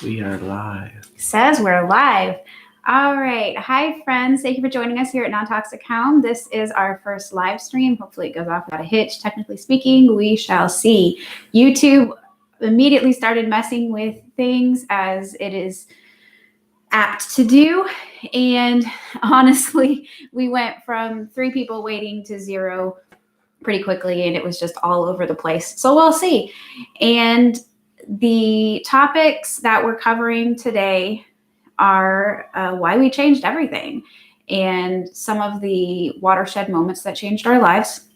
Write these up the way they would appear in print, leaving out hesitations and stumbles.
We are live. Says we're live. All right. Hi, friends. Thank you for joining us here at Non-Toxic Home. This is our first live stream. Hopefully it goes off without a hitch. Technically speaking, we shall see. YouTube immediately started messing with things as it is apt to do. And honestly, we went from 3 people waiting to 0 pretty quickly, and it was just all over the place. So we'll see. And the topics that we're covering today are why we changed everything and some of the watershed moments that changed our lives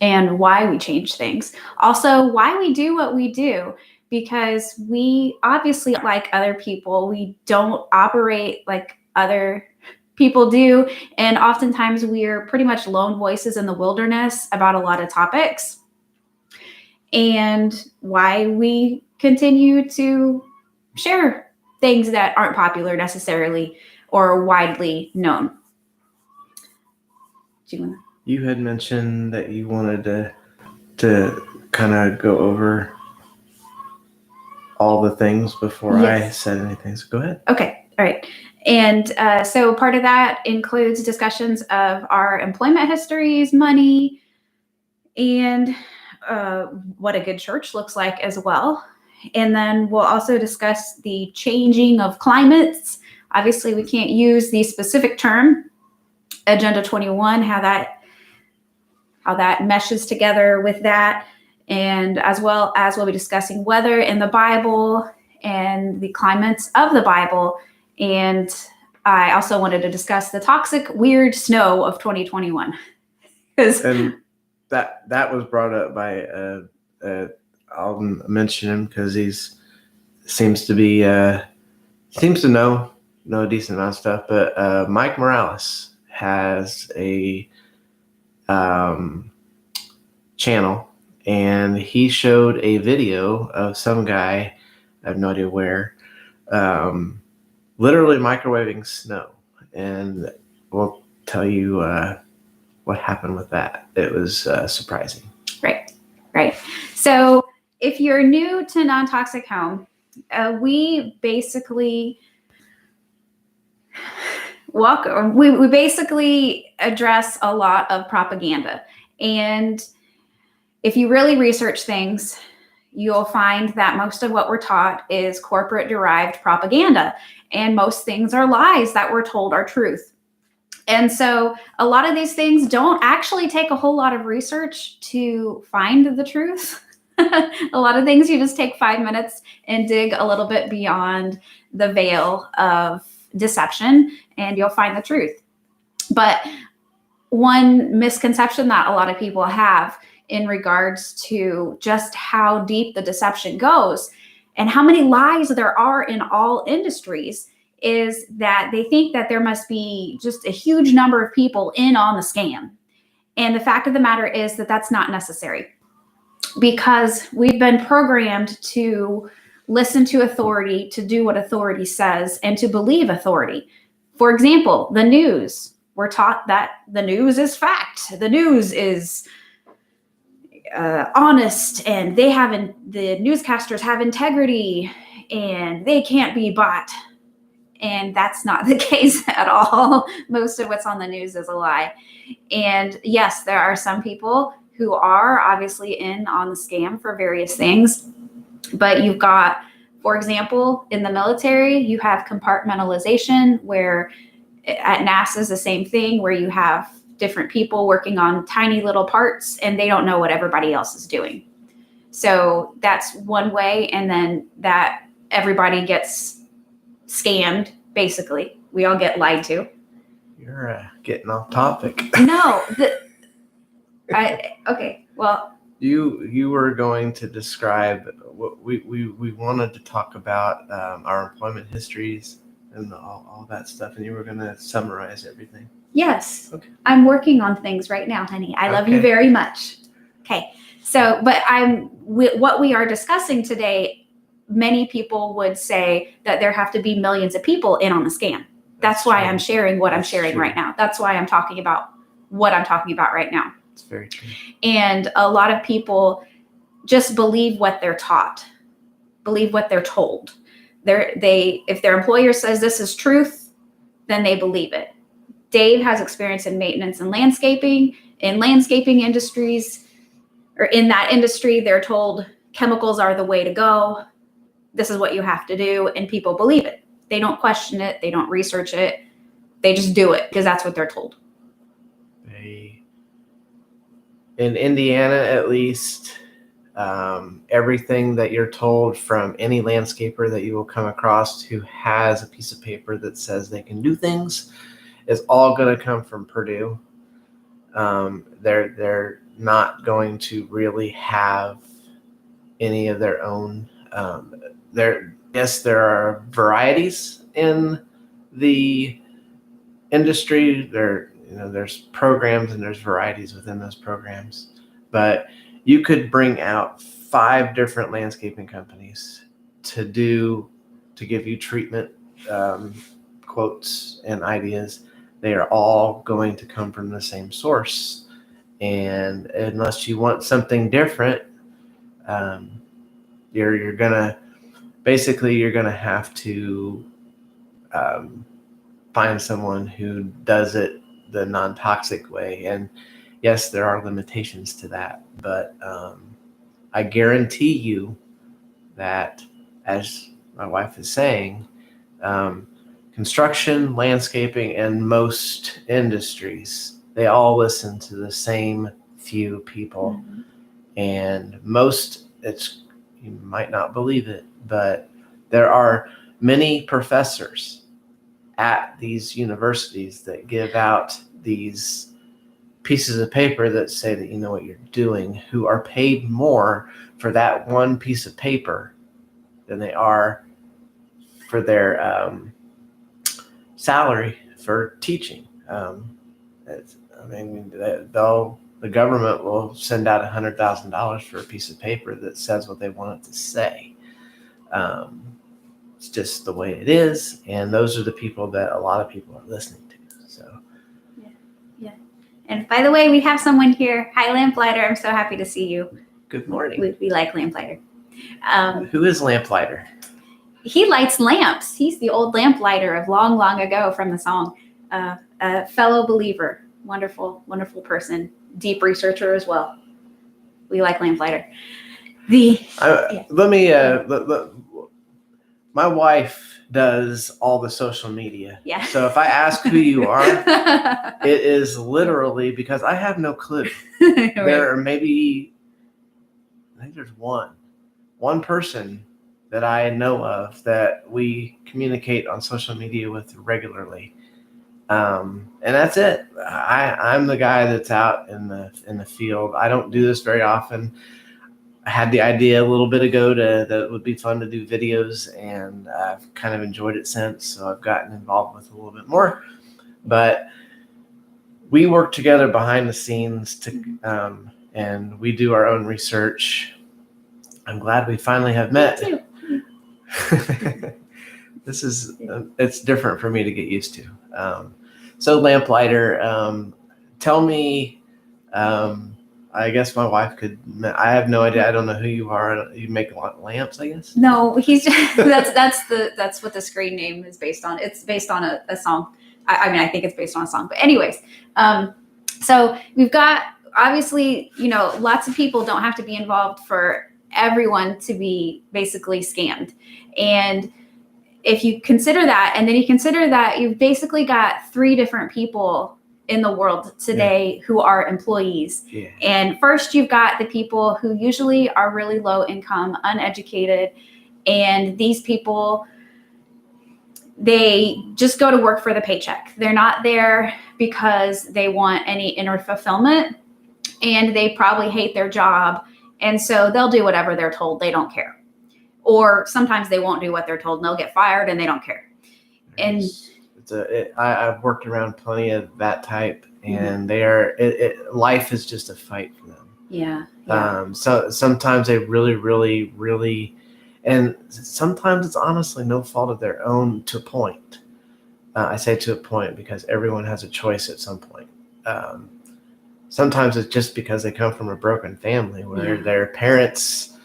and why we changed things. Also, why we do what we do, because we obviously, like other people, we don't operate like other people do. And oftentimes we're pretty much lone voices in the wilderness about a lot of topics, and why we continue to share things that aren't popular necessarily or widely known. You had mentioned that you wanted to kind of go over all the things before I said anything. So go ahead. Okay. All right. And so part of that includes discussions of our employment histories, money, and what a good church looks like as well. And then we'll also discuss the changing of climates. Obviously, we can't use the specific term, Agenda 21, how that meshes together with that. And as well as we'll be discussing weather in the Bible and the climates of the Bible. And I also wanted to discuss the toxic, weird snow of 2021. And that was brought up by I'll mention him because seems to know a decent amount of stuff. But Mike Morales has a channel, and he showed a video of some guy, I have no idea where, literally microwaving snow, and we'll tell you what happened with that. It was surprising. Right. So if you're new to Non-Toxic Home, we basically we basically address a lot of propaganda. And if you really research things, you'll find that most of what we're taught is corporate derived propaganda. And most things are lies that we're told are truth. And so a lot of these things don't actually take a whole lot of research to find the truth. A lot of things you just take 5 minutes and dig a little bit beyond the veil of deception, and you'll find the truth. But one misconception that a lot of people have in regards to just how deep the deception goes and how many lies there are in all industries is that they think that there must be just a huge number of people in on the scam. And the fact of the matter is that that's not necessary, because we've been programmed to listen to authority, to do what authority says, and to believe authority. For example, the news. We're taught that the news is fact. The news is honest, and the newscasters have integrity, and they can't be bought. And that's not the case at all. Most of what's on the news is a lie. And yes, there are some people who are obviously in on the scam for various things. But you've got, for example, in the military, you have compartmentalization, where at NASA is the same thing, where you have different people working on tiny little parts and they don't know what everybody else is doing. So that's one way. And then that everybody gets scammed, basically. We all get lied to. You're getting off topic. No. Okay, well. You were going to describe what we wanted to talk about, our employment histories and all that stuff, and you were going to summarize everything. Yes. Okay. I'm working on things right now, honey. I love you very much. Okay. So, but what we are discussing today, many people would say that there have to be millions of people in on the scam. That's why I'm sharing what I'm sharing right now. That's why I'm talking about what I'm talking about right now. It's very true. And a lot of people just believe what they're taught, believe what they're told. If their employer says this is truth, then they believe it. Dave has experience in maintenance and landscaping. In landscaping industries, or in that industry, they're told chemicals are the way to go. This is what you have to do, and people believe it. They don't question it. They don't research it. They just do it because that's what they're told. In Indiana, at least, everything that you're told from any landscaper that you will come across who has a piece of paper that says they can do things is all going to come from Purdue. They're not going to really have any of their own. Yes, there are varieties in the industry. There's programs and there's varieties within those programs, but you could bring out 5 different landscaping companies to give you treatment quotes and ideas. They are all going to come from the same source, and unless you want something different, you're gonna have to find someone who does it the non-toxic way. And yes, there are limitations to that, but I guarantee you that, as my wife is saying, construction, landscaping, and most industries, they all listen to the same few people. Mm-hmm. And you might not believe it, but there are many professors at these universities that give out these pieces of paper that say that you know what you're doing, who are paid more for that one piece of paper than they are for their salary for teaching. The government will send out $100,000 for a piece of paper that says what they want it to say. It's just the way it is, and those are the people that a lot of people are listening to. So, yeah. And by the way, we have someone here. Hi, Lamplighter. I'm so happy to see you. Good morning. We like Lamplighter. Who is Lamplighter? He lights lamps. He's the old lamplighter of long, long ago from the song. A fellow believer, wonderful, wonderful person, deep researcher as well. We like Lamplighter. My wife does all the social media. Yeah. So if I ask who you are, it is literally because I have no clue. Right. There are maybe, I think there's one person that I know of that we communicate on social media with regularly. And that's it. I'm the guy that's out in the field. I don't do this very often. I had the idea a little bit ago that it would be fun to do videos, and I've kind of enjoyed it since. So I've gotten involved with it a little bit more. But we work together behind the scenes and we do our own research. I'm glad we finally have met. Me too. It's different for me to get used to. So Lamplighter, tell me, I guess my wife I have no idea. I don't know who you are. You make lamps, I guess? No, he's just, that's what the screen name is based on. It's based on a song. I think it's based on a song, but anyways, so we've got, obviously, lots of people don't have to be involved for everyone to be basically scammed. And if you consider that, and then you consider that you've basically got 3 different people in the world today who are employees. Yeah. And first you've got the people who usually are really low income, uneducated. And these people, they just go to work for the paycheck. They're not there because they want any inner fulfillment, and they probably hate their job. And so they'll do whatever they're told. They don't care. Or sometimes they won't do what they're told and they'll get fired and they don't care. And I've worked around plenty of that type, and life is just a fight for them. Yeah. So sometimes they really, really, really, and sometimes it's honestly no fault of their own to a point. I say to a point because everyone has a choice at some point. Sometimes it's just because they come from a broken family where their parents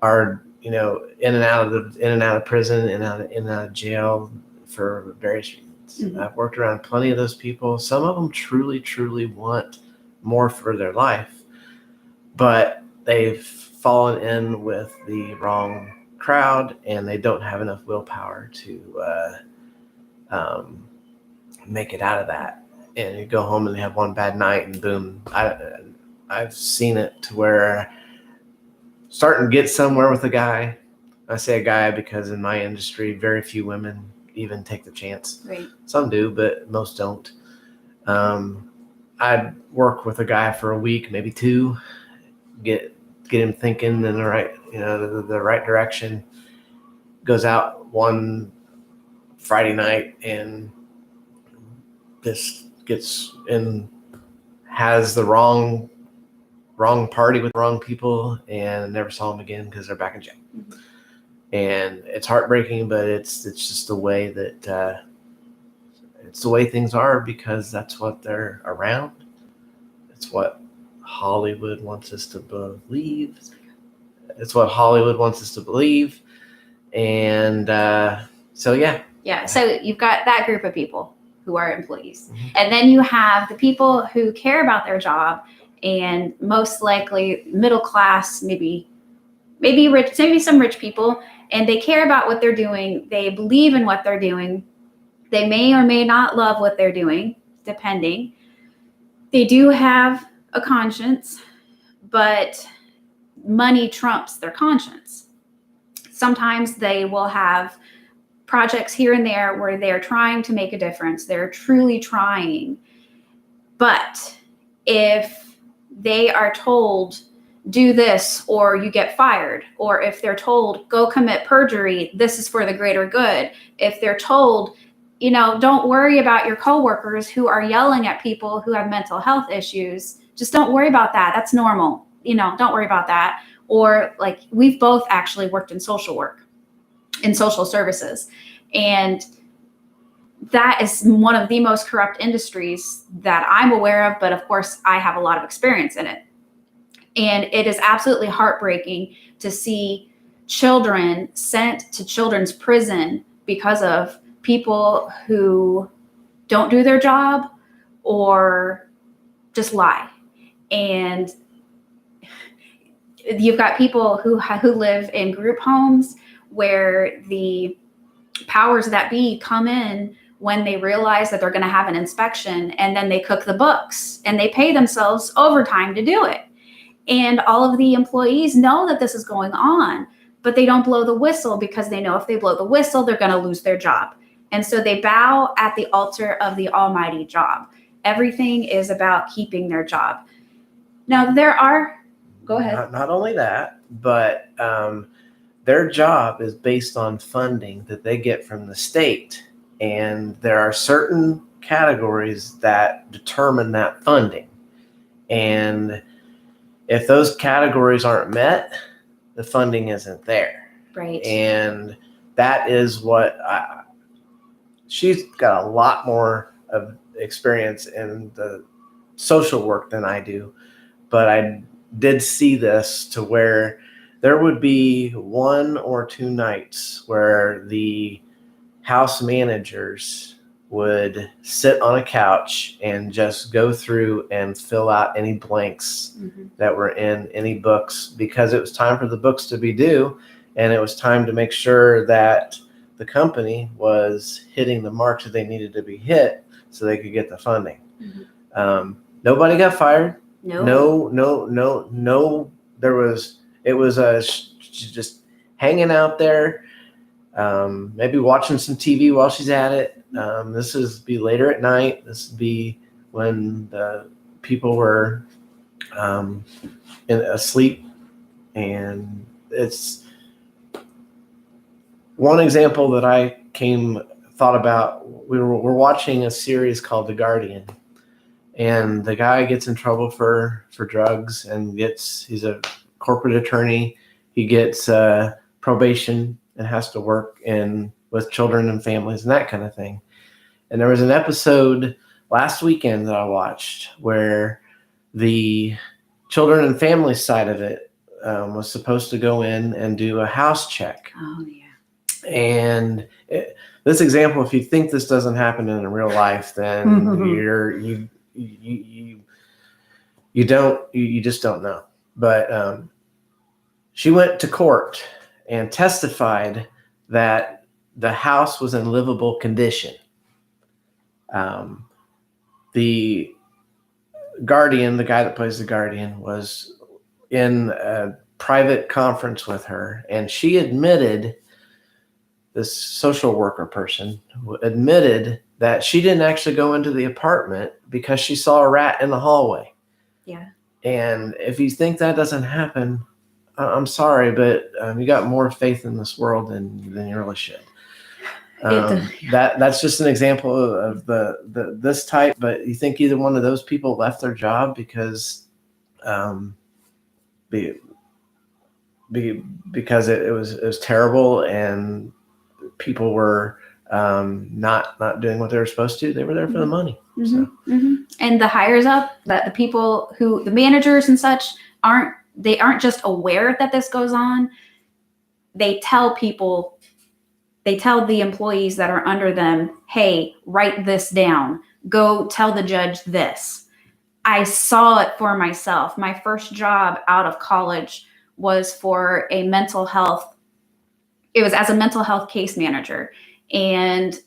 are, in and out of prison, in and out of jail for various reasons. Mhm. I've worked around plenty of those people. Some of them truly, truly want more for their life, but they've fallen in with the wrong crowd, and they don't have enough willpower to make it out of that. And you go home and they have one bad night, and boom. I've seen it to where starting to get somewhere with a guy. I say a guy because in my industry, very few women even take the chance. Right. Some do, but most don't. I'd work with a guy for a week, maybe two, get him thinking in the right, the right direction. Goes out one Friday night and this gets in, has the wrong party with the wrong people, and never saw them again because they're back in jail. Mm-hmm. And it's heartbreaking, but it's just the way that it's the way things are, because that's what they're around. It's what Hollywood wants us to believe. And so yeah. Yeah. So you've got that group of people who are employees, Mm-hmm. and then you have the people who care about their job, and most likely middle class, maybe rich, maybe some rich people, and they care about what they're doing. They believe in what they're doing. They may or may not love what they're doing, depending. They do have a conscience, but money trumps their conscience. Sometimes they will have projects here and there where they're trying to make a difference. They're truly trying. But if they are told, do this or you get fired, or if they're told, go commit perjury, this is for the greater good. If they're told, don't worry about your coworkers who are yelling at people who have mental health issues, just don't worry about that. That's normal. Don't worry about that. Or like, we've both actually worked in social work, in social services. And that is one of the most corrupt industries that I'm aware of. But of course, I have a lot of experience in it. And it is absolutely heartbreaking to see children sent to children's prison because of people who don't do their job or just lie. And you've got people who live in group homes where the powers that be come in when they realize that they're going to have an inspection, and then they cook the books and they pay themselves overtime to do it. And all of the employees know that this is going on, but they don't blow the whistle because they know if they blow the whistle, they're going to lose their job. And so they bow at the altar of the almighty job. Everything is about keeping their job. Now, go ahead. Not only that, but their job is based on funding that they get from the state. And there are certain categories that determine that funding. And if those categories aren't met, the funding isn't there. Right. And that is what she's got a lot more of experience in the social work than I do. But I did see this to where there would be 1 or 2 nights where the house managers would sit on a couch and just go through and fill out any blanks that were in any books, because it was time for the books to be due, and it was time to make sure that the company was hitting the marks that they needed to be hit so they could get the funding. Nobody got fired. No. It was just hanging out there, maybe watching some TV while she's at it. This would be later at night. This would be when the people were asleep. And it's one example that I thought about. We're watching a series called The Guardian. And the guy gets in trouble for drugs and he's a corporate attorney. He gets probation and has to work with children and families and that kind of thing. And there was an episode last weekend that I watched where the children and family side of it was supposed to go in and do a house check. Oh, yeah. And this example, if you think this doesn't happen in real life, then you just don't know. But she went to court and testified that the house was in livable condition. The guardian, the guy that plays the guardian, was in a private conference with her, and she admitted, this social worker person admitted, that she didn't actually go into the apartment because she saw a rat in the hallway. Yeah. And if you think that doesn't happen, I'm sorry, but you got more faith in this world than you really should. That's just an example of this type. But you think either one of those people left their job because because it was terrible and people were not doing what they were supposed to. They were there for the money. So. And the hires up, that the people who, the managers and such, aren't just aware that this goes on. They tell the employees that are under them, hey, write this down. Go tell the judge this. I saw it for myself. My first job out of college was for a mental health. It was as a mental health case manager. And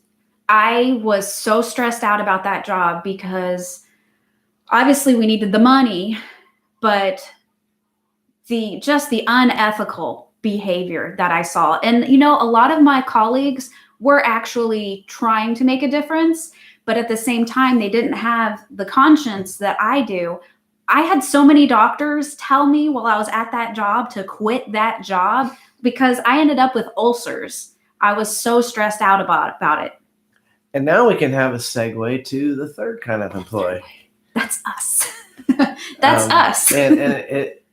I was so stressed out about that job because obviously we needed the money, but the unethical behavior that I saw. And, a lot of my colleagues were actually trying to make a difference, but at the same time, they didn't have the conscience that I do. I had so many doctors tell me while I was at that job to quit that job because I ended up with ulcers. I was so stressed out about it. And now we can have a segue to the third kind of employee. That's us. That's us. And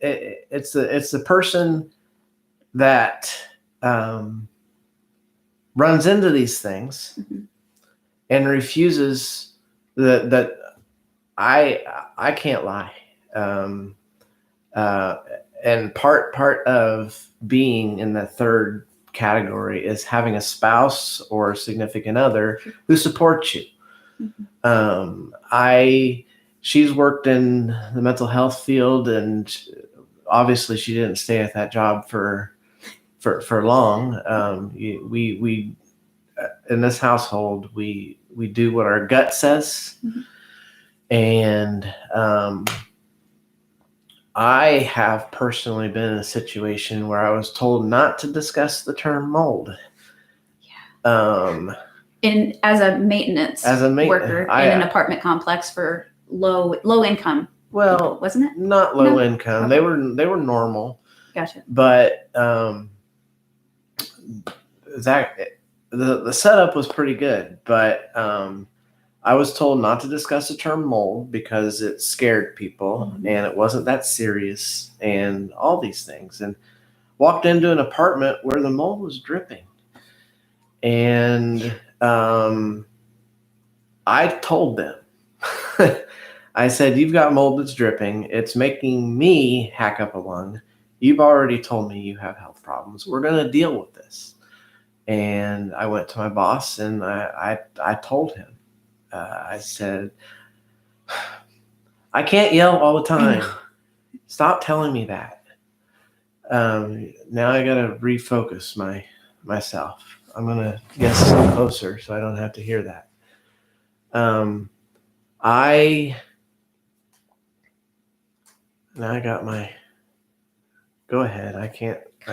it's the person that runs into these things and refuses that I can't lie. And part of being in the third category is having a spouse or significant other who supports you. She's worked in the mental health field, and obviously she didn't stay at that job for long. We in this household, we do what our gut says. And I have personally been in a situation where I was told not to discuss the term mold. As a maintenance worker in an apartment complex for low income. Well, wasn't it? Not low income. Okay. They were normal. Gotcha. But the setup was pretty good. But I was told not to discuss the term mold because it scared people and it wasn't that serious and all these things. And walked into an apartment where the mold was dripping. And I told them, I said, you've got mold that's dripping. It's making me hack up a lung. You've already told me you have health problems. We're going to deal with this. And I went to my boss and I told him. I said, I can't yell all the time. Stop telling me that. Now I got to refocus myself. I'm going to get closer so I don't have to hear that. Now I got my, go ahead. I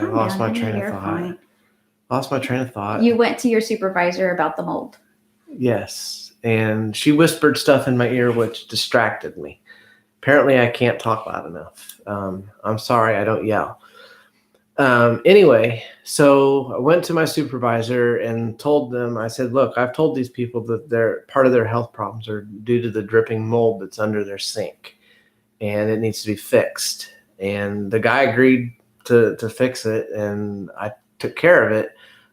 lost my train of thought. Lost my train of thought. You went to your supervisor about the mold. Yes. And she whispered stuff in my ear, which distracted me. Apparently I can't talk loud enough. I'm sorry. I don't yell. Anyway, so I went to my supervisor and told them, I said, look, I've told these people that part of their health problems are due to the dripping mold that's under their sink and it needs to be fixed. And the guy agreed to fix it and I took care of it.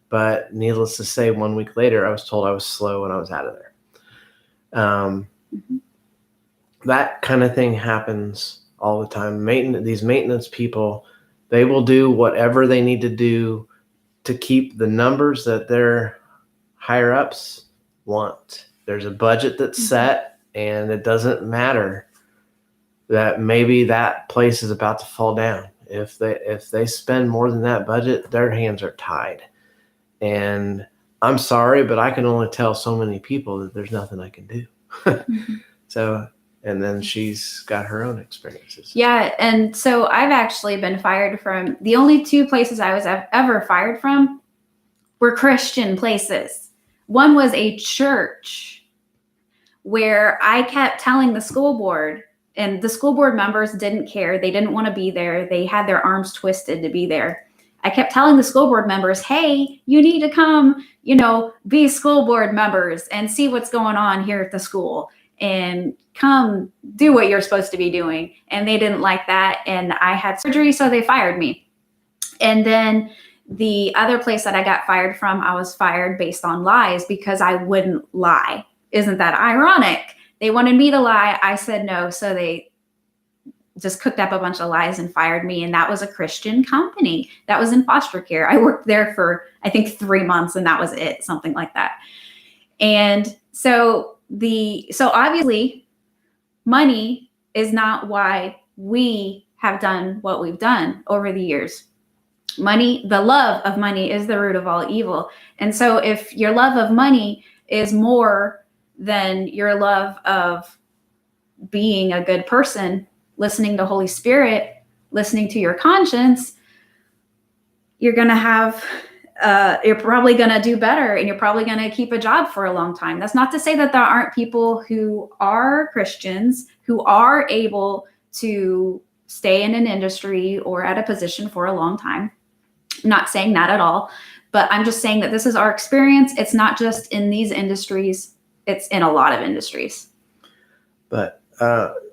But needless to say, 1 week later, I was told I was slow and I was out of there. That kind of thing happens all the time. These maintenance people They will do whatever they need to do to keep the numbers that their higher ups want. There's a budget that's set, and it doesn't matter that maybe that place is about to fall down. If they spend more than that budget, their hands are tied. And I'm sorry, but I can only tell so many people that there's nothing I can do. So, and then she's got her own experiences. Yeah. And so I've actually been fired from the only 2 places I was ever fired from were Christian places. One was a church where I kept telling the school board, and the school board members didn't care. They didn't want to be there. They had their arms twisted to be there. I kept telling the school board members, hey, you need to come, be school board members and see what's going on here at the school and come do what you're supposed to be doing. And they didn't like that. And I had surgery, so they fired me. And then the other place that I got fired from, I was fired based on lies because I wouldn't lie. Isn't that ironic? They wanted me to lie. I said no. So they just cooked up a bunch of lies and fired me. And that was a Christian company that was in foster care. I worked there for, I think, 3 months, and that was it, something like that. And so obviously money is not why we have done what we've done over the years. Money, the love of money is the root of all evil. And so if your love of money is more than your love of being a good person, listening to Holy Spirit, listening to your conscience, you're going to have, you're probably going to do better, and you're probably going to keep a job for a long time. That's not to say that there aren't people who are Christians who are able to stay in an industry or at a position for a long time. I'm not saying that at all, but I'm just saying that this is our experience. It's not just in these industries. It's in a lot of industries. But,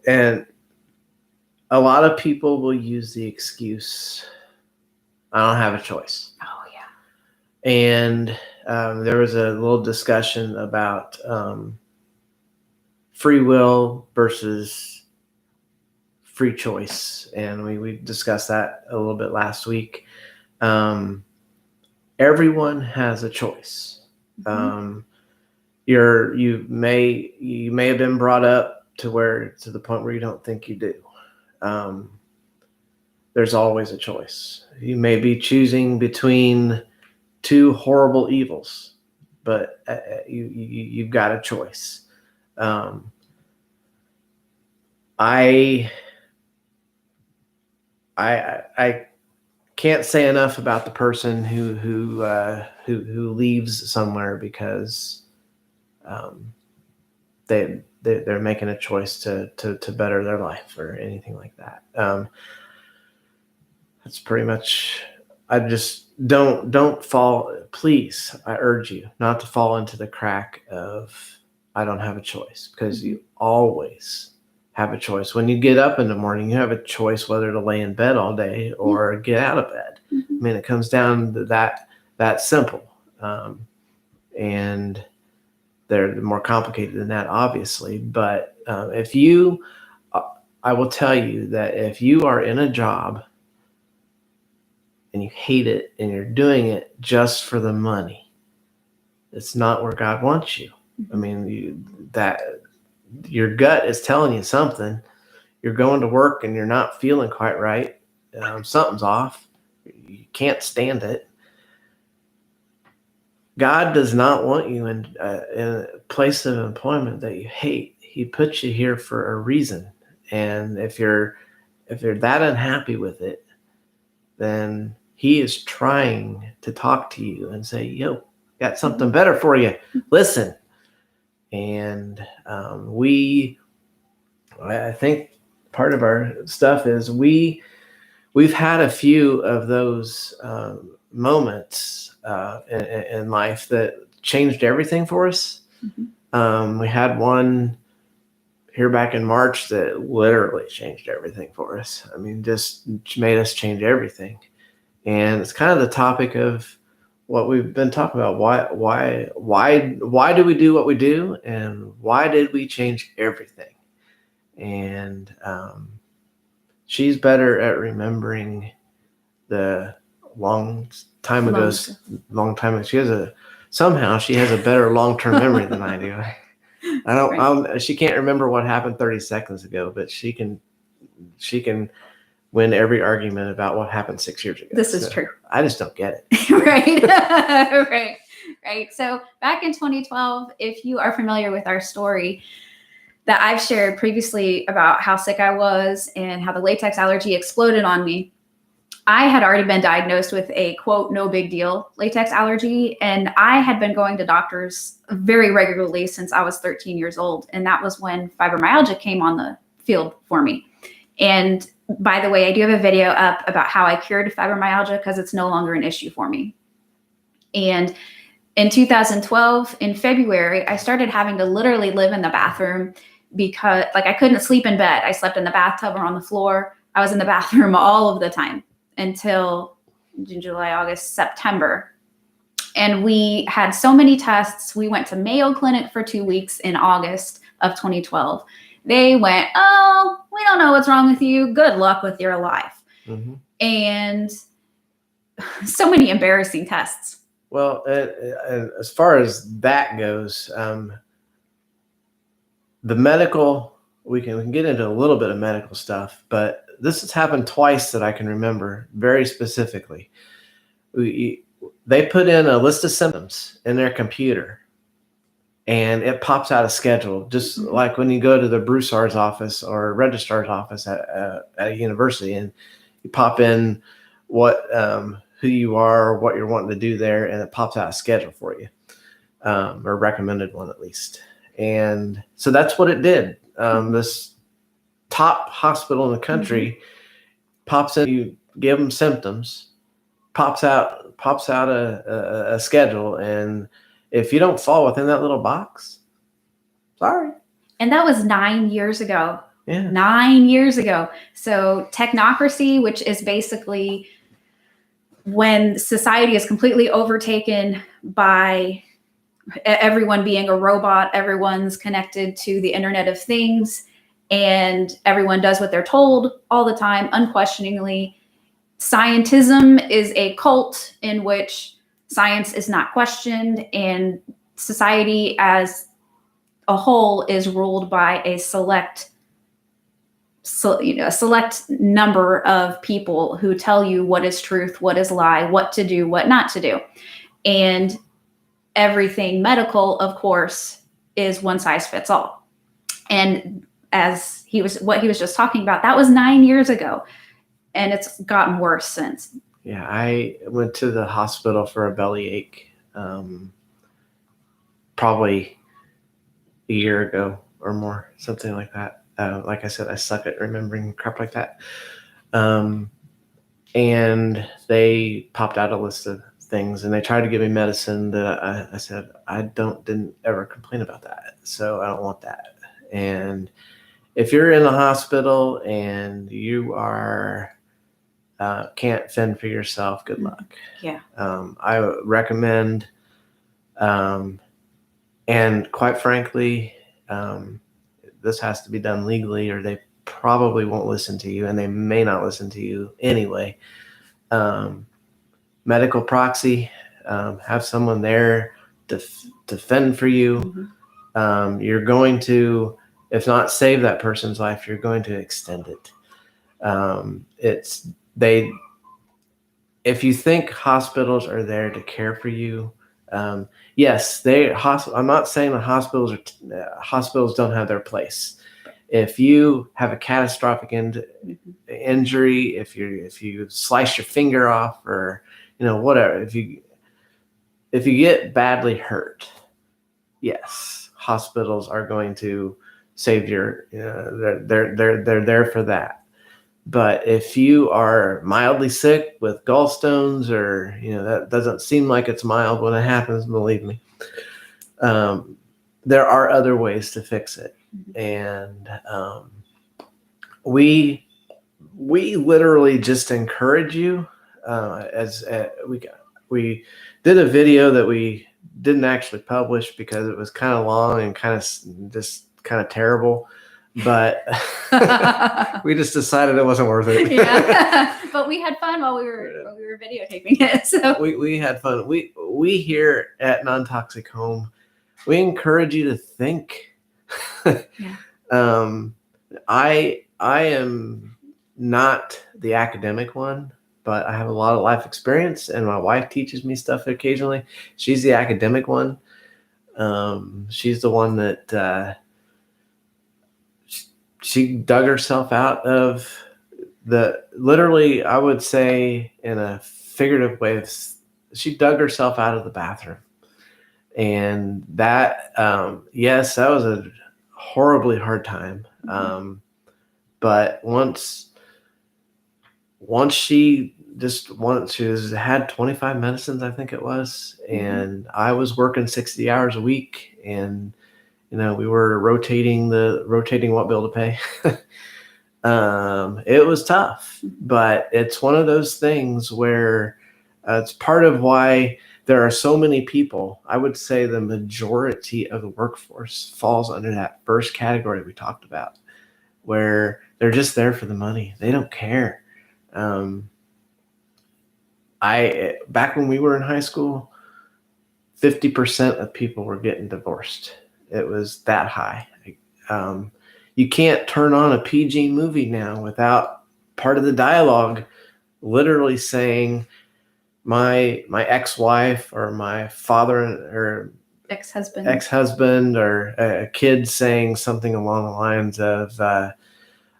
and a lot of people will use the excuse, I don't have a choice. Oh, yeah. And there was a little discussion about free will versus free choice. And we discussed that a little bit last week. Everyone has a choice. Mm-hmm. You may have been brought up to the point where you don't think you do. There's always a choice. You may be choosing between 2 horrible evils, but you've got a choice. I can't say enough about the person who leaves somewhere because they're making a choice to better their life or anything like that. That's pretty much. I just don't fall. Please, I urge you not to fall into the crack of I don't have a choice, because you always have a choice. When you get up in the morning, you have a choice whether to lay in bed all day or get out of bed. I mean, it comes down to that simple. And they're more complicated than that, obviously. But I will tell you that if you are in a job and you hate it and you're doing it just for the money, it's not where God wants you. I mean, your gut is telling you something. You're going to work and you're not feeling quite right. Something's off. You can't stand it. God does not want you in a place of employment that you hate. He puts you here for a reason. And if you're that unhappy with it, then he is trying to talk to you and say, yo, got something better for you. Listen. And I think part of our stuff is we've had a few of those moments in life that changed everything for us. Mm-hmm. We had one here back in March that literally changed everything for us. I mean, just made us change everything. And it's kind of the topic of what we've been talking about. Why do we do what we do, and why did we change everything? And she's better at remembering the long time ago. Somehow she has a better long-term memory than I do. I don't. She can't remember what happened 30 seconds ago, but she can win every argument about what happened 6 years ago. This is true. I just don't get it. Right. Right. So back in 2012, if you are familiar with our story that I've shared previously about how sick I was and how the latex allergy exploded on me, I had already been diagnosed with a quote, no big deal latex allergy. And I had been going to doctors very regularly since I was 13 years old. And that was when fibromyalgia came on the field for me. And by the way, I do have a video up about how I cured fibromyalgia because it's no longer an issue for me. And in 2012, in February, I started having to literally live in the bathroom because I couldn't sleep in bed. I slept in the bathtub or on the floor. I was in the bathroom all of the time until July, August, September. And we had so many tests. We went to Mayo Clinic for 2 weeks in August of 2012. They went, oh, we don't know what's wrong with you. Good luck with your life. Mm-hmm. And so many embarrassing tests. Well, as far as that goes, the medical, we can get into a little bit of medical stuff, but this has happened twice that I can remember very specifically. They put in a list of symptoms in their computer, and it pops out a schedule, just like when you go to the Broussard's office or registrar's office at a university, and you pop in who you are, what you're wanting to do there, and it pops out a schedule for you, or recommended one at least. And so that's what it did. This top hospital in the country pops in, you give them symptoms, pops out a schedule, and if you don't fall within that little box, sorry. And that was 9 years ago. Yeah. 9 years ago. So technocracy, which is basically when society is completely overtaken by everyone being a robot, everyone's connected to the Internet of Things, and everyone does what they're told all the time, unquestioningly. Scientism is a cult in which science is not questioned, and society as a whole is ruled by a select number of people who tell you what is truth, what is lie, what to do, what not to do. And everything medical, of course, is one size fits all. And what he was just talking about, that was 9 years ago, and it's gotten worse since. Yeah, I went to the hospital for a bellyache probably a year ago or more, something like that. Like I said, I suck at remembering crap like that. And they popped out a list of things, and they tried to give me medicine that I said, I didn't ever complain about that. So I don't want that. And if you're in the hospital and you can't fend for yourself, good luck. Yeah. I would recommend, and quite frankly, this has to be done legally, or they probably won't listen to you, and they may not listen to you anyway. Medical proxy, have someone there to fend for you. Mm-hmm. You're going to, if not save that person's life, you're going to extend it. If you think hospitals are there to care for you, yes, I'm not saying the hospitals don't have their place. If you have a catastrophic injury, if you slice your finger off, or whatever, if you get badly hurt, yes, hospitals are going to save your. They're there for that. But if you are mildly sick with gallstones, or that doesn't seem like it's mild when it happens, believe me, there are other ways to fix it. And we literally just encourage you. We did a video that we didn't actually publish because it was kind of long and kind of terrible. but we just decided it wasn't worth it. Yeah, but we had fun while we were videotaping it. So we had fun. We here at Non-Toxic Home, we encourage you to think. Yeah. I am not the academic one, but I have a lot of life experience, and my wife teaches me stuff occasionally. She's the academic one. She's the one that she dug herself out of literally, I would say in a figurative way, she dug herself out of the bathroom. And that, yes, that was a horribly hard time. But once she had 25 medicines, I think it was, and I was working 60 hours a week, and we were rotating what bill to pay. It was tough, but it's one of those things where it's part of why there are so many people. I would say the majority of the workforce falls under that first category we talked about, where they're just there for the money. They don't care. Back when we were in high school, 50% of people were getting divorced. It was that high. You can't turn on a PG movie now without part of the dialogue literally saying my ex-wife or my father or ex-husband or a kid saying something along the lines of, oh,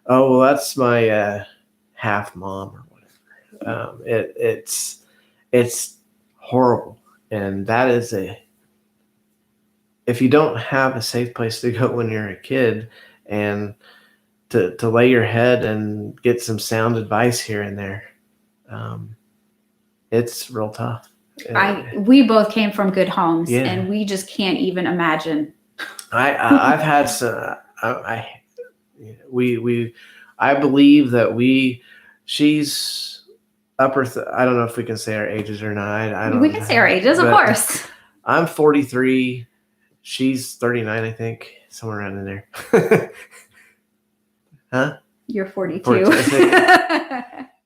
well, that's my half mom or whatever. It's horrible. And that is if you don't have a safe place to go when you're a kid and to lay your head and get some sound advice here and there, it's real tough. We both came from good homes, and we just can't even imagine. I've had some. I believe that she's upper. I don't know if we can say our ages or not. We can say our ages, of course. I'm 43. She's 39, I think, somewhere around in there. Huh? You're 42. 42.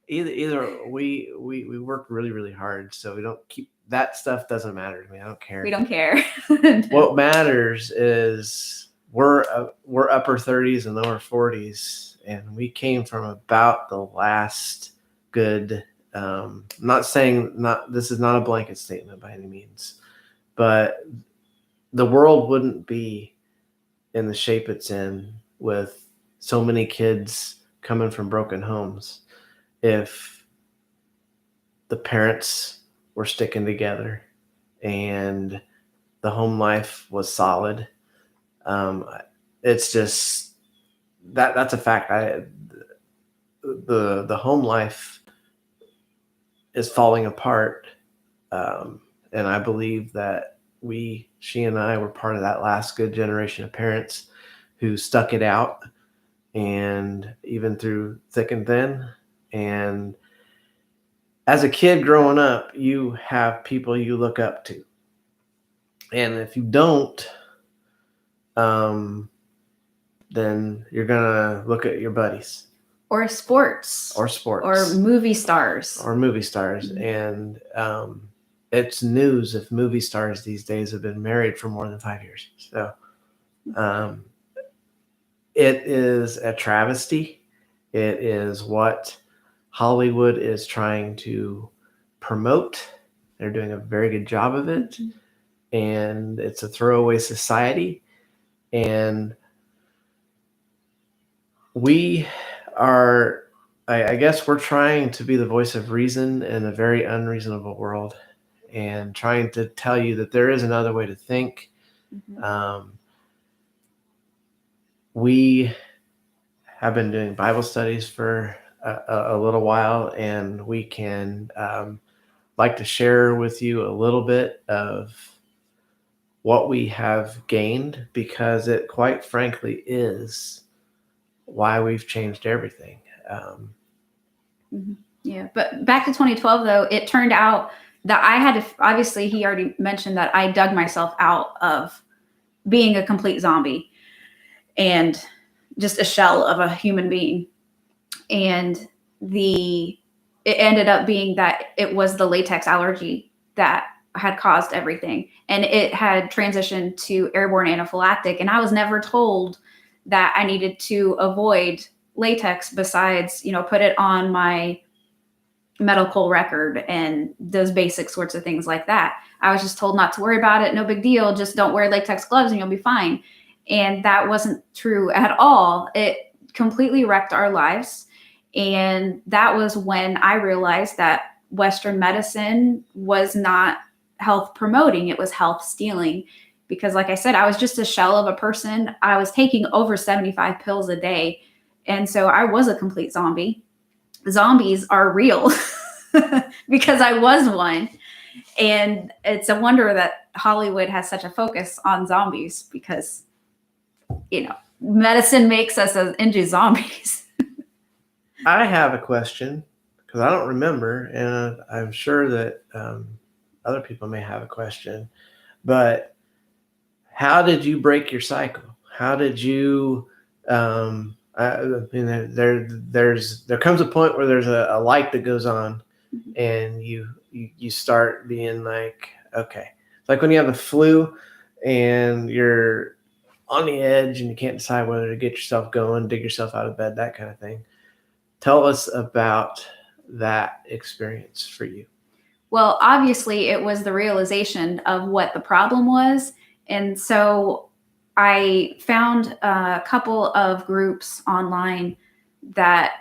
Either we work really, really hard, so we don't keep that stuff. Doesn't matter to me. I don't care. We don't care. What matters is we're upper 30s and lower 40s, and we came from about the last good. Not saying this is not a blanket statement by any means, but the world wouldn't be in the shape it's in with so many kids coming from broken homes if the parents were sticking together and the home life was solid. It's just that's a fact. The home life is falling apart, and I believe that she and I were part of that last good generation of parents who stuck it out, and even through thick and thin. And as a kid growing up, you have people you look up to, and if you don't, then you're gonna look at your buddies or sports or movie stars And it's news if movie stars these days have been married for more than 5 years. So it is a travesty. It is what Hollywood is trying to promote. They're doing a very good job of it. And it's a throwaway society. And we are, I guess we're trying to be the voice of reason in a very unreasonable world, and trying to tell you that there is another way to think. We have been doing Bible studies for a little while, and we can like to share with you a little bit of what we have gained, because it quite frankly is why we've changed everything. Yeah, but back to 2012 though, it turned out that I had to, obviously he already mentioned that I dug myself out of being a complete zombie. And just a shell of a human being. And it ended up being that it was the latex allergy that had caused everything. And it had transitioned to airborne anaphylactic. And I was never told that I needed to avoid latex besides, put it on my medical record and those basic sorts of things like that. I was just told not to worry about it. No big deal. Just don't wear latex gloves and you'll be fine. And that wasn't true at all. It completely wrecked our lives. And that was when I realized that Western medicine was not health promoting, it was health stealing. Because like I said, I was just a shell of a person. I was taking over 75 pills a day. And so I was a complete zombie. Zombies are real because I was one. And it's a wonder that Hollywood has such a focus on zombies because, medicine makes us into zombies. I have a question because I don't remember, and I'm sure that other people may have a question, but how did you break your cycle? How did you, there comes a point where there's a light that goes on and you start being like, okay, it's like when you have the flu and you're on the edge and you can't decide whether to get yourself going, dig yourself out of bed, that kind of thing. Tell us about that experience for you. Well, obviously, it was the realization of what the problem was. And so I found a couple of groups online that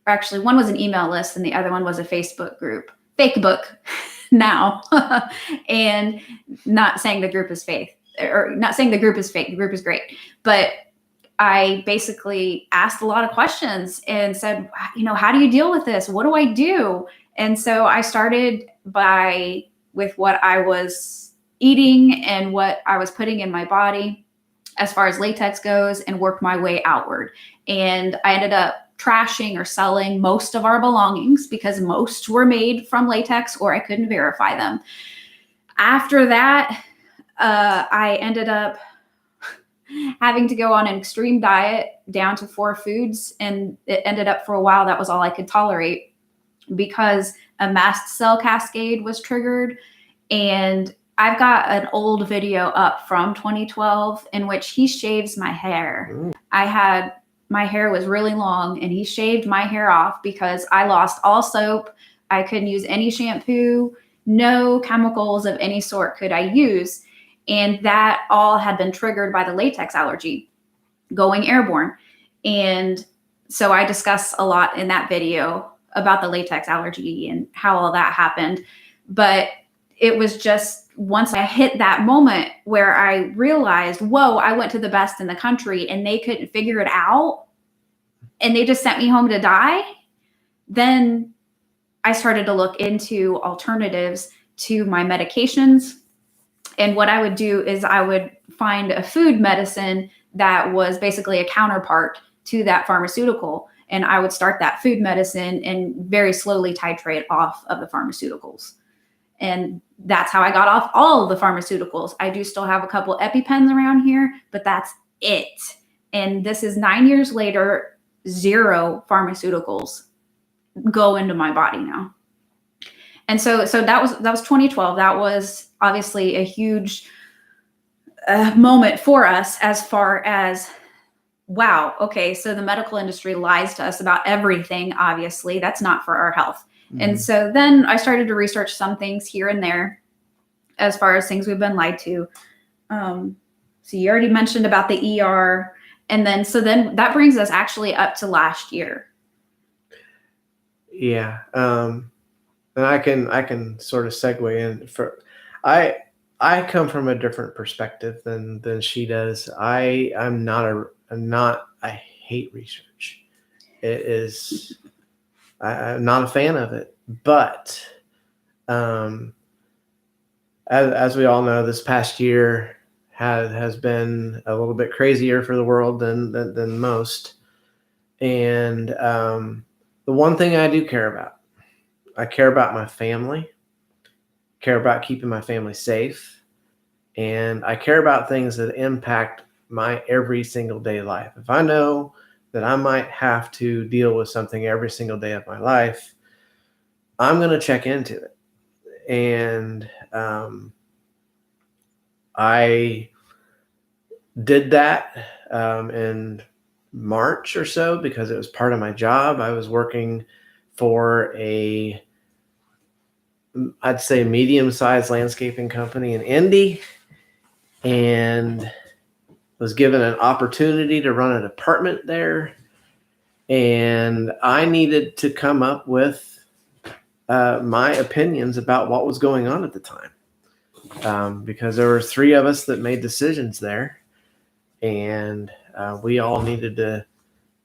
actually, one was an email list and the other one was a Facebook group. Fake book now. And not saying the group is fake, or not saying the group is fake. The group is great. But I basically asked a lot of questions and said, how do you deal with this? What do I do? And so I started with what I was eating and what I was putting in my body as far as latex goes and worked my way outward. And I ended up trashing or selling most of our belongings because most were made from latex or I couldn't verify them. After that, I ended up having to go on an extreme diet down to 4 foods. And it ended up for a while, that was all I could tolerate because a mast cell cascade was triggered. And I've got an old video up from 2012 in which he shaves my hair. My hair was really long and he shaved my hair off because I lost all soap. I couldn't use any shampoo, no chemicals of any sort could I use. And that all had been triggered by the latex allergy going airborne. And so I discuss a lot in that video about the latex allergy and how all that happened. But it was just once I hit that moment where I realized, whoa, I went to the best in the country and they couldn't figure it out and they just sent me home to die. Then I started to look into alternatives to my medications. And what I would do is I would find a food medicine that was basically a counterpart to that pharmaceutical. And I would start that food medicine and very slowly titrate off of the pharmaceuticals. And that's how I got off all of the pharmaceuticals. I do still have a couple EpiPens around here, but that's it. And this is 9 years later, 0 pharmaceuticals go into my body now. And so that was 2012. That was obviously a huge moment for us as far as, wow, okay, so the medical industry lies to us about everything, obviously. That's not for our health. Mm-hmm. And so then I started to research some things here and there as far as things we've been lied to. So you already mentioned about the ER. And then that brings us actually up to last year. Yeah. And I can sort of segue in. I come from a different perspective than she does. I hate research. I'm not a fan of it. But as we all know, this past year has been a little bit crazier for the world than most. And the one thing I do care about, I care about my family, care about keeping my family safe, and I care about things that impact my every single day life. If I know that I might have to deal with something every single day of my life, I'm going to check into it. And I did that in March or so because it was part of my job. I was working for I'd say medium-sized landscaping company in Indy, and was given an opportunity to run a department there. And I needed to come up with my opinions about what was going on at the time, because there were 3 of us that made decisions there, and we all needed to.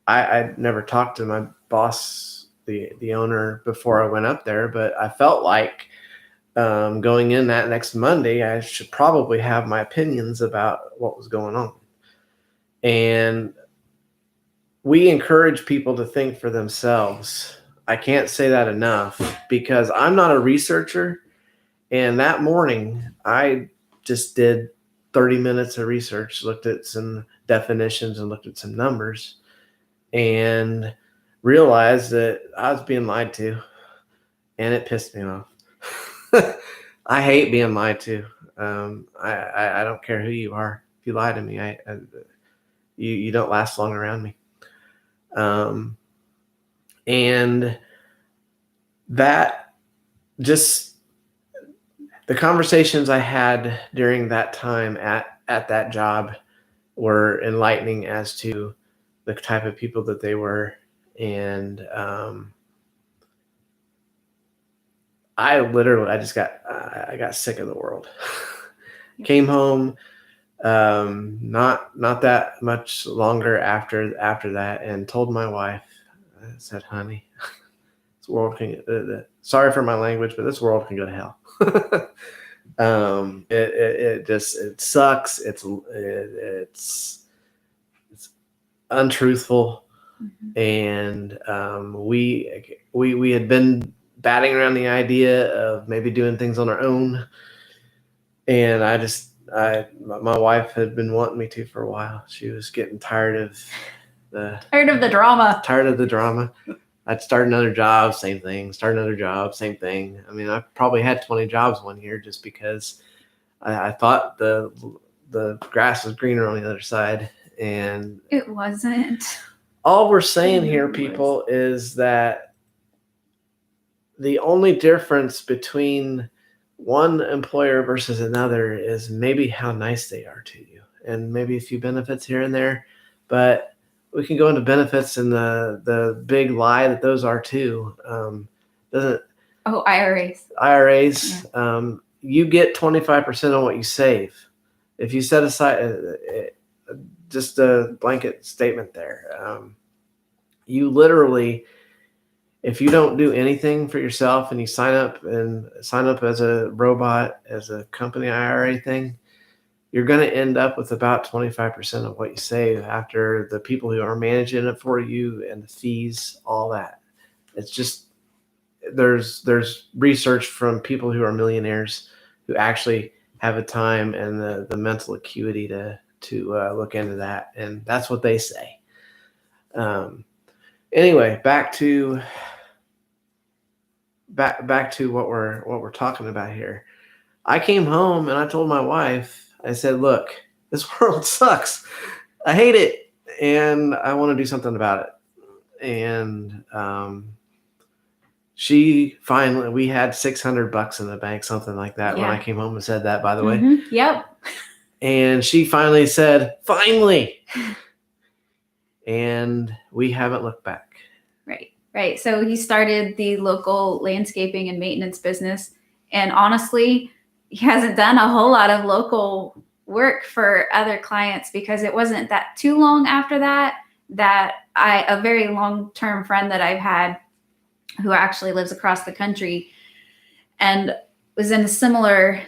I never talked to my boss, the owner, before I went up there, but I felt like going in that next Monday, I should probably have my opinions about what was going on. And we encourage people to think for themselves. I can't say that enough because I'm not a researcher. And that morning, I just did 30 minutes of research, looked at some definitions and looked at some numbers, and realized that I was being lied to, and it pissed me off. I hate being lied to. I don't care who you are. If you lie to me, you don't last long around me. And that just the conversations I had during that time at that job were enlightening as to the type of people that they were. And I got sick of the world. Came home not that much longer after that, and told my wife, I said, honey, this world can sorry for my language, but this world can go to hell. It sucks. It's untruthful. Mm-hmm. And we had been batting around the idea of maybe doing things on our own. And my wife had been wanting me to for a while. She was getting tired of the drama. I'd start another job, same thing. Start another job, same thing. I mean, I probably had 20 jobs one year just because I thought the grass was greener on the other side. And it wasn't. All we're saying here, people, is that the only difference between one employer versus another is maybe how nice they are to you, and maybe a few benefits here and there. But we can go into benefits and the big lie that those are too. IRAs. Yeah. You get 25% on what you save. If you set aside just a blanket statement there, you literally, if you don't do anything for yourself and you sign up as a robot, as a company IRA thing, you're going to end up with about 25% of what you save after the people who are managing it for you and the fees, all that. It's just, there's research from people who are millionaires who actually have the time and the mental acuity to look into that. And that's what they say. Anyway, back to what we're talking about here. I came home and I told my wife, I said, look, this world sucks. I hate it. And I want to do something about it. And we had $600 in the bank, something like that. Yeah. When I came home and said that, by the way. Yep. And she finally said, finally. And we haven't looked back. Right. So he started the local landscaping and maintenance business. And honestly, he hasn't done a whole lot of local work for other clients because it wasn't that too long after that a very long-term friend that I've had who actually lives across the country and is in a similar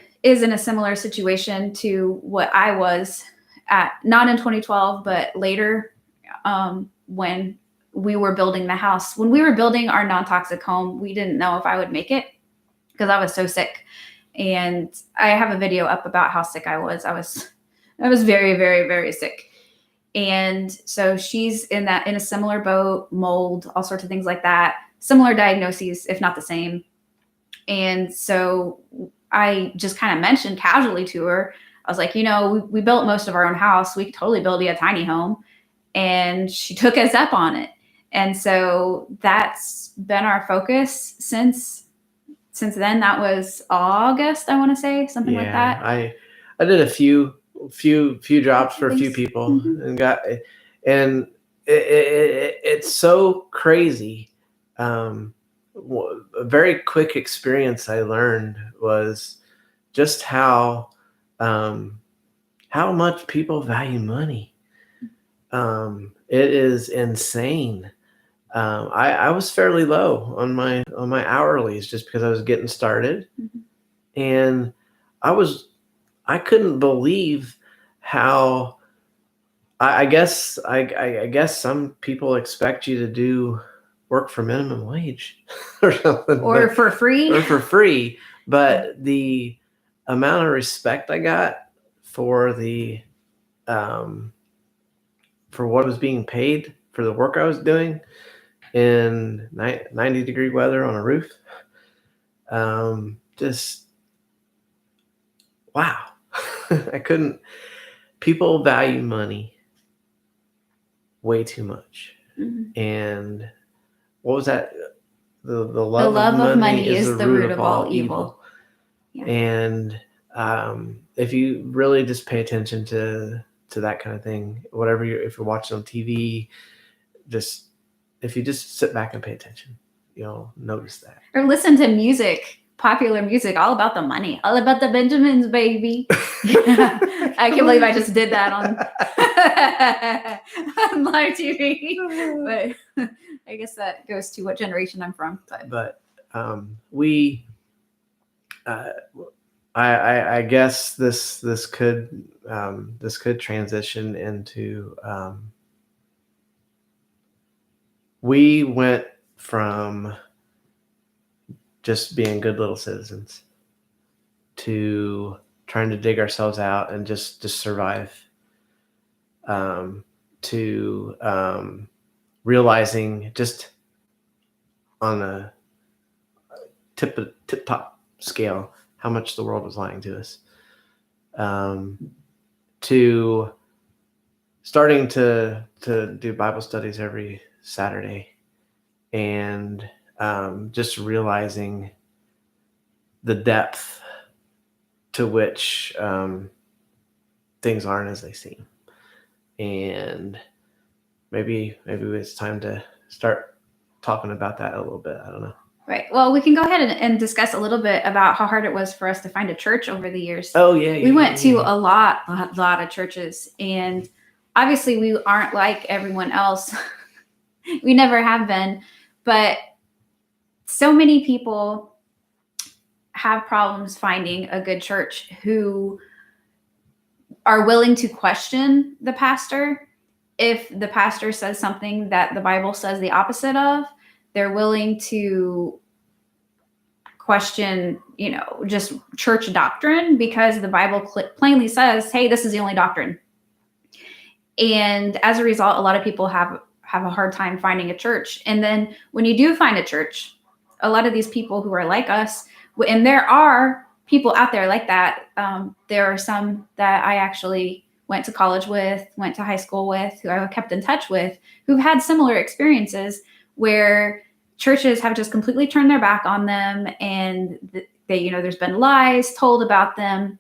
situation to what I was at, not in 2012, but later when we were building the house. When we were building our non-toxic home, we didn't know if I would make it because I was so sick. And I have a video up about how sick I was. I was I was very, very, very sick. And so she's in a similar boat, mold, all sorts of things like that, similar diagnoses, if not the same. And so I just kind of mentioned casually to her, I was like, we built most of our own house. We could totally build you a tiny home. And she took us up on it. And so that's been our focus since then. That was August, I want to say, something like that. I did a few drops for a few people and it's so crazy. A very quick experience I learned was just how much people value money. It is insane. I was fairly low on my hourlies just because I was getting started, and I couldn't believe how I guess some people expect you to do work for minimum wage or something, or for free, but the amount of respect I got for for what was being paid for the work I was doing in 90-degree weather on a roof, just wow. People value money way too much. And what was that? The love of money is the root of all evil. Yeah. And if you really just pay attention to that kind of thing, if you're watching on TV, if you just sit back and pay attention, you'll notice that. Or listen to music, popular music, all about the money, all about the Benjamins, baby. I can't believe I just did that on live TV. But I guess that goes to what generation I'm from. But I guess this could transition into we went from just being good little citizens to trying to dig ourselves out and just survive, to realizing just on a tip-top scale how much the world was lying to us, to starting to do Bible studies every Saturday, and just realizing the depth to which things aren't as they seem. And maybe it's time to start talking about that a little bit. I don't know. Right. Well, we can go ahead and discuss a little bit about how hard it was for us to find a church over the years. Oh, yeah. We went to a lot of churches, and obviously we aren't like everyone else. We never have been, but so many people have problems finding a good church who are willing to question the pastor. If the pastor says something that the Bible says the opposite of, they're willing to question, just church doctrine, because the Bible plainly says, hey, this is the only doctrine. And as a result, a lot of people have a hard time finding a church. And then when you do find a church, a lot of these people who are like us, and there are people out there like that. There are some that I actually went to college with, went to high school with, who I kept in touch with, who've had similar experiences where churches have just completely turned their back on them, and there's been lies told about them.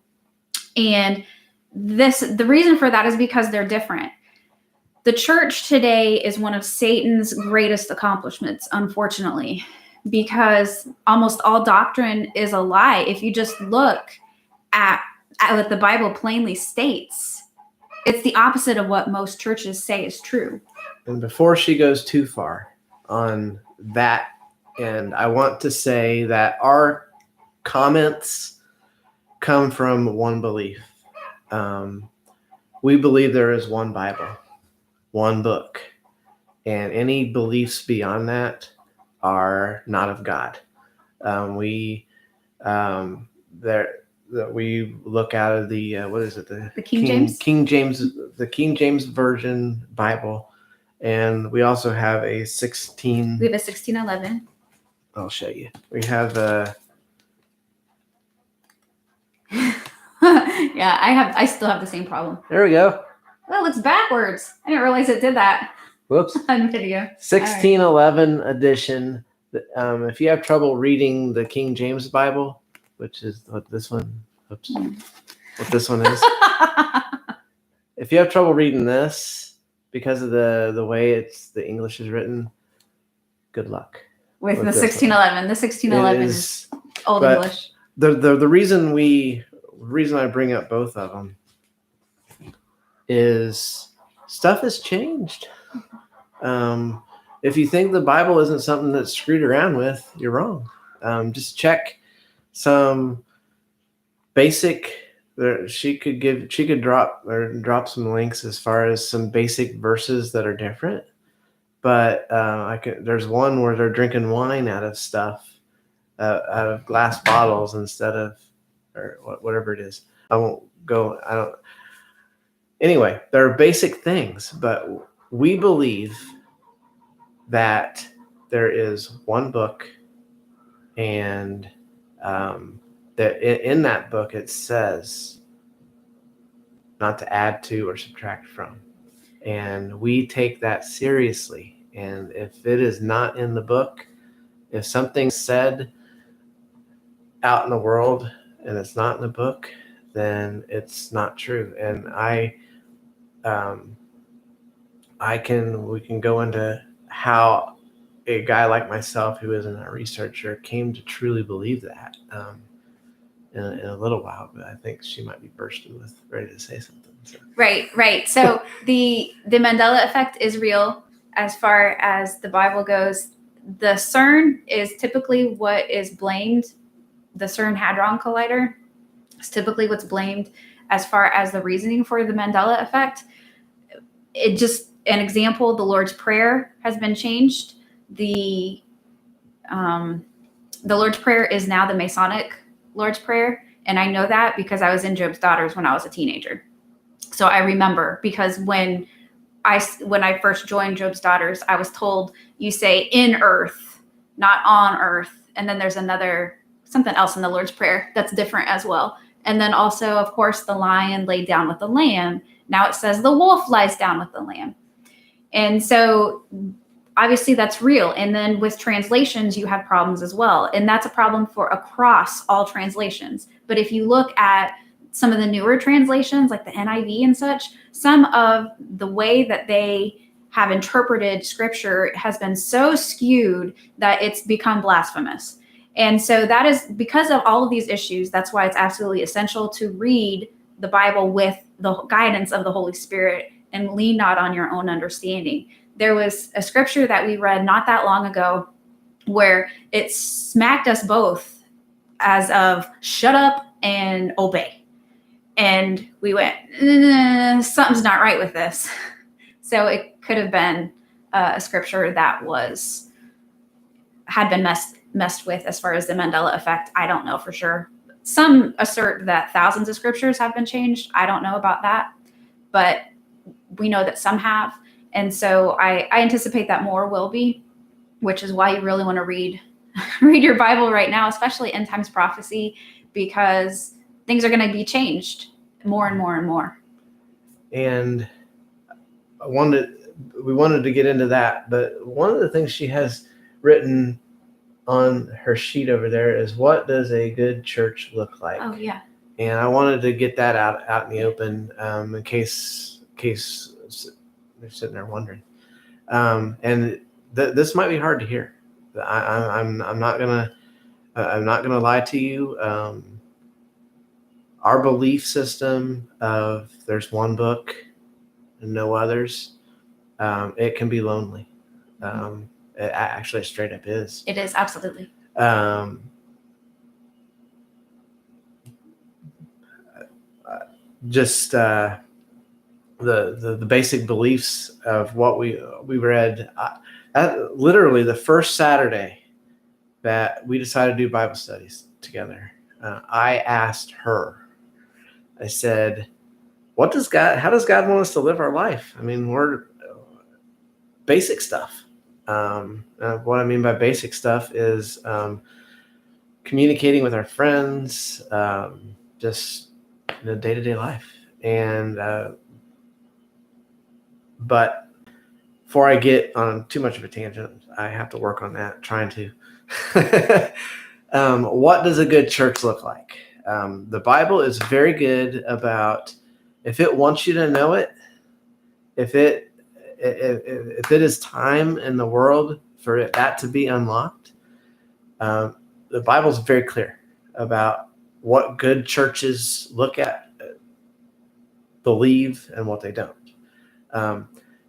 And the reason for that is because they're different. The church today is one of Satan's greatest accomplishments, unfortunately, because almost all doctrine is a lie. If you just look at what the Bible plainly states, it's the opposite of what most churches say is true. And before she goes too far on that, and I want to say that our comments come from one belief. We believe there is one Bible, one book, and any beliefs beyond that are not of God. that we look out of the what is it, The King James? the King James Version Bible, and we also have a 16. We have a 1611. I'll show you. We have Yeah, I still have the same problem. there we go. Well, it's backwards. I didn't realize it did that Whoops. on video. 1611 edition. If you have trouble reading the King James Bible, which is what this one, what this one is. If you have trouble reading this because of the way the English is written, good luck. With the 1611. The 1611 is Old English. The reason I bring up both of them is stuff has changed. If you think the Bible isn't something that's screwed around with, you're wrong. Just check some basic. She could drop some links as far as some basic verses that are different. But there's one where they're drinking wine out of stuff, out of glass bottles instead of, or whatever it is. I won't go. I don't. Anyway, there are basic things, but we believe that there is one book, and that in that book it says not to add to or subtract from, and we take that seriously. And if it is not in the book, if something's said out in the world and it's not in the book, then it's not true. And we can go into how a guy like myself, who isn't a researcher, came to truly believe that in a little while. But I think she might be bursting ready to say something. So. Right. So the Mandela Effect is real as far as the Bible goes. The CERN is typically what is blamed. The CERN Hadron Collider is typically what's blamed as far as the reasoning for the Mandela Effect. It just an example, the Lord's Prayer has been changed. The Lord's Prayer is now the Masonic Lord's Prayer. And I know that because I was in Job's Daughters when I was a teenager. So I remember, because when I first joined Job's Daughters, I was told you say in earth, not on earth. And then there's something else in the Lord's Prayer that's different as well. And then also, of course, the lion laid down with the lamb. Now it says the wolf lies down with the lamb. And so obviously that's real. And then with translations, you have problems as well. And that's a problem for across all translations. But if you look at some of the newer translations, like the NIV and such, some of the way that they have interpreted scripture has been so skewed that it's become blasphemous. And so that is because of all of these issues. That's why it's absolutely essential to read the Bible with the guidance of the Holy Spirit and lean not on your own understanding. There was a scripture that we read not that long ago where it smacked us both as of shut up and obey. And we went, something's not right with this. So it could have been a scripture that had been messed with as far as the Mandela Effect. I don't know for sure. Some assert that thousands of scriptures have been changed. I don't know about that, but we know that some have. And so I anticipate that more will be, which is why you really want to read your Bible right now, especially end times prophecy, because things are going to be changed more and more and more. And we wanted to get into that, but one of the things she has written on her sheet over there is, what does a good church look like? Oh yeah. And I wanted to get that out in the open, in case they're sitting there wondering. And this might be hard to hear. I'm not gonna lie to you. Our belief system of there's one book and no others, it can be lonely. It actually straight up is. It is, absolutely. Just the basic beliefs of what we read. Literally the first Saturday that we decided to do Bible studies together, I asked her, I said, how does God want us to live our life? I mean, we're basic stuff. What I mean by basic stuff is communicating with our friends, just day-to-day life. And but before I get on too much of a tangent, I have to work on that, trying to. What does a good church look like? The Bible is very good about, if it wants you to know it, if it is time in the world for that to be unlocked, the Bible is very clear about what good churches look at, believe, and what they don't.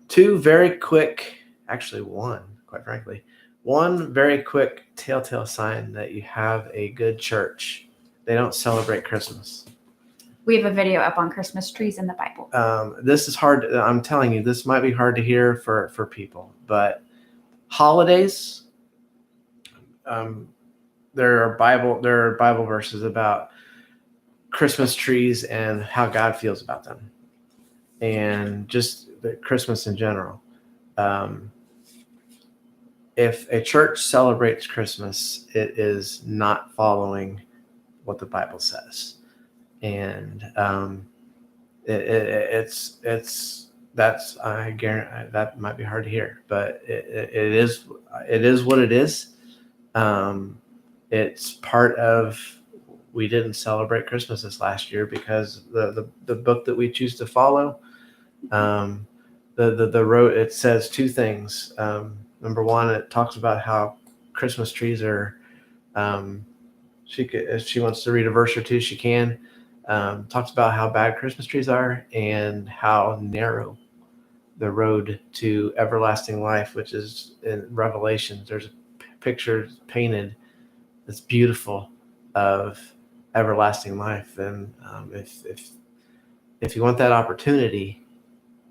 Two very quick, actually one, quite frankly, one very quick telltale sign that you have a good church: they don't celebrate Christmas. We have a video up on Christmas trees in the Bible. This is hard. I'm telling you, this might be hard to hear for people, but holidays, there are Bible verses about Christmas trees and how God feels about them, and just Christmas in general. If a church celebrates Christmas, it is not following what the Bible says, and I guarantee that might be hard to hear, but it is what it is. It's part of. We didn't celebrate Christmas this last year because the book that we choose to follow, the road, it says two things. Number one, it talks about how Christmas trees are. If she wants to read a verse or two, she can. Talks about how bad Christmas trees are and how narrow the road to everlasting life, which is in Revelations. There's a picture painted that's beautiful of everlasting life, and if you want that opportunity,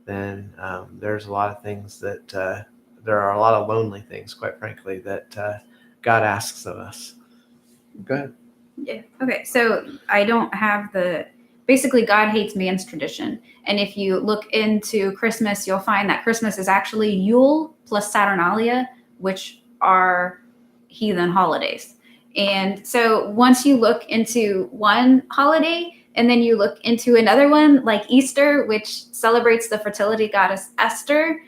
then there's a lot of things that there are a lot of lonely things, quite frankly, that God asks of us. Go ahead. Yeah. Okay. So I don't have basically God hates man's tradition. And if you look into Christmas, you'll find that Christmas is actually Yule plus Saturnalia, which are heathen holidays. And so once you look into one holiday and then you look into another one like Easter, which celebrates the fertility goddess Esther,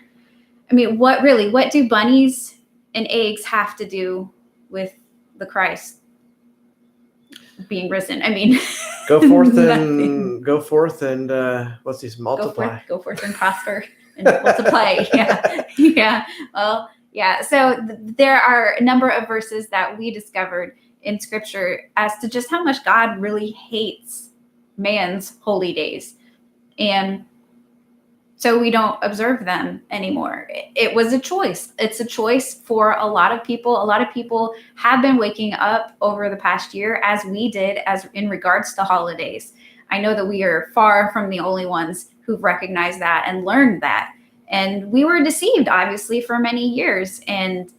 I mean, what do bunnies and eggs have to do with the Christ being risen? I mean, go forth and what's these, multiply. Go forth and prosper and multiply. Yeah. Yeah. Well, yeah. So there are a number of verses that we discovered in scripture as to just how much God really hates man's holy days. And so we don't observe them anymore. It was a choice. It's a choice for a lot of people. A lot of people have been waking up over the past year, as we did, as in regards to holidays. I know that we are far from the only ones who've recognized that and learned that. And we were deceived, obviously, for many years. And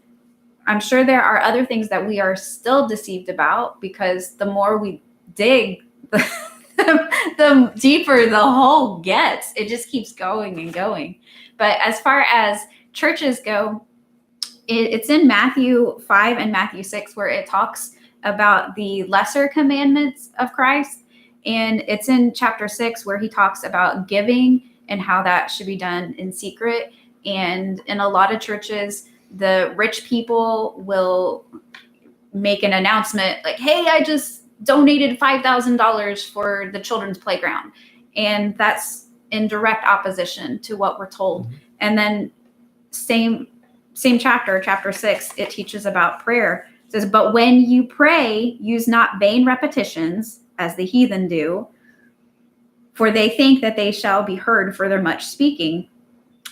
I'm sure there are other things that we are still deceived about, because the more we dig, the deeper the hole gets. It just keeps going and going. But as far as churches go, it's in Matthew 5 and Matthew 6 where it talks about the lesser commandments of Christ. And it's in chapter 6 where he talks about giving and how that should be done in secret. And in a lot of churches, the rich people will make an announcement like, hey, I just donated $5,000 for the children's playground. And that's in direct opposition to what we're told. Mm-hmm. And then same chapter 6, it teaches about prayer. It says, but when you pray, use not vain repetitions as the heathen do, for they think that they shall be heard for their much speaking.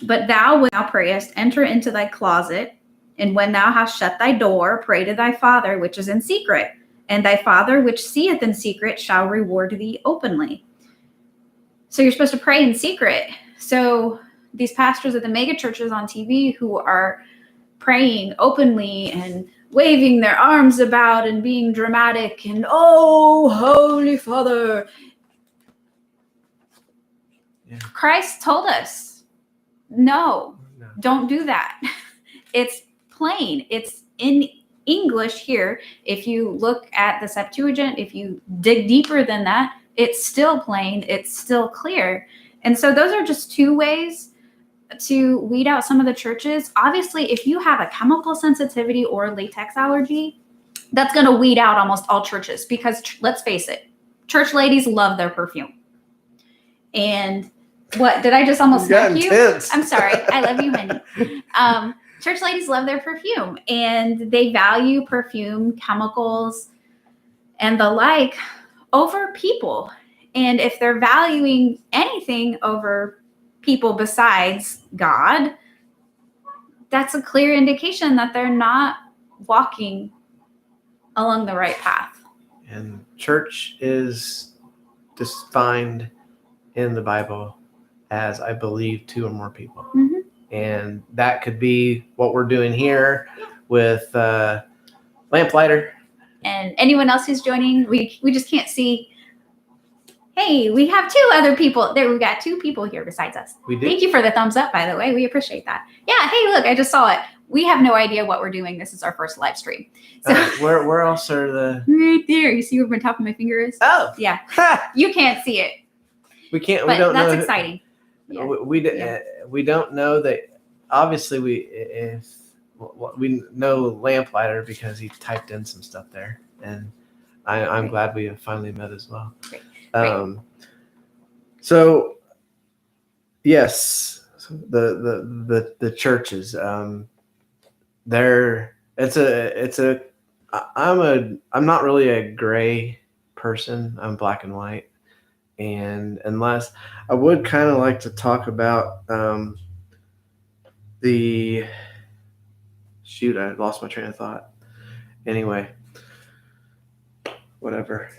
But thou, when thou prayest, enter into thy closet, and when thou hast shut thy door, pray to thy Father which is in secret, and thy Father which seeth in secret shall reward thee openly. So you're supposed to pray in secret. So these pastors of the mega churches on TV who are praying openly and waving their arms about and being dramatic and, oh, Holy Father. Yeah. Christ told us, no, don't do that. It's plain. It's in English here. If you look at the Septuagint, if you dig deeper than that, it's still plain. It's still clear. And so those are just two ways to weed out some of the churches. Obviously, if you have a chemical sensitivity or latex allergy, that's going to weed out almost all churches because let's face it, church ladies love their perfume. And what did I just almost smack you? I'm sorry. I love you, Minnie. Church ladies love their perfume and they value perfume, chemicals, and the like over people. And if they're valuing anything over people besides God, that's a clear indication that they're not walking along the right path. And church is defined in the Bible as, I believe, 2 or more people. Mm-hmm. And that could be what we're doing here with Lamplighter. And anyone else who's joining, we just can't see. Hey, we have 2 other people. There, we've got 2 people here besides us. We do. Thank you for the thumbs up, by the way. We appreciate that. Yeah, hey, look, I just saw it. We have no idea what we're doing. This is our first live stream. So where else are the... Right there. You see where my top of my finger is? Oh. Yeah. You can't see it. We can't. But we don't that's know. exciting. Yeah. We don't know that. Obviously, we know Lamplighter because he typed in some stuff there, and I'm glad we have finally met as well. Great. So yes, the churches. I'm not really a gray person. I'm black and white. And unless I would kind of like to talk about I lost my train of thought. Anyway, whatever.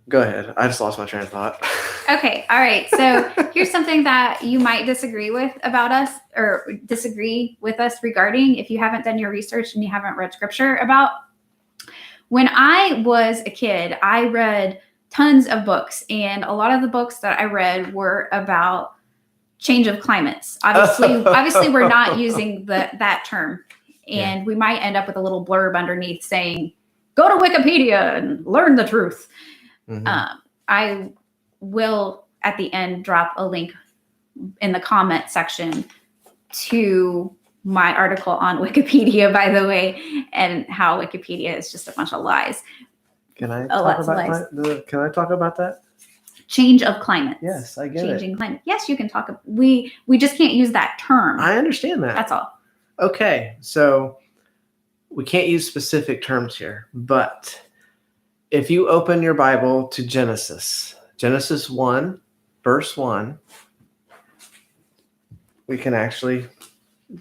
Go ahead. I just lost my train of thought. Okay. All right. So here's something that you might disagree with about us or disagree with us regarding if you haven't done your research and you haven't read scripture about. When I was a kid, I read tons of books, and a lot of the books that I read were about change of climates. Obviously we're not using that term, and we might end up with a little blurb underneath saying, go to Wikipedia and learn the truth. Mm-hmm. I will at the end drop a link in the comment section to my article on Wikipedia, by the way, and how Wikipedia is just a bunch of lies. Can I talk about that? Change of climate. Yes, I get it. Changing climate. Yes, you can talk. We just can't use that term. I understand that. That's all. Okay, so we can't use specific terms here, but if you open your Bible to Genesis 1, verse 1, we can actually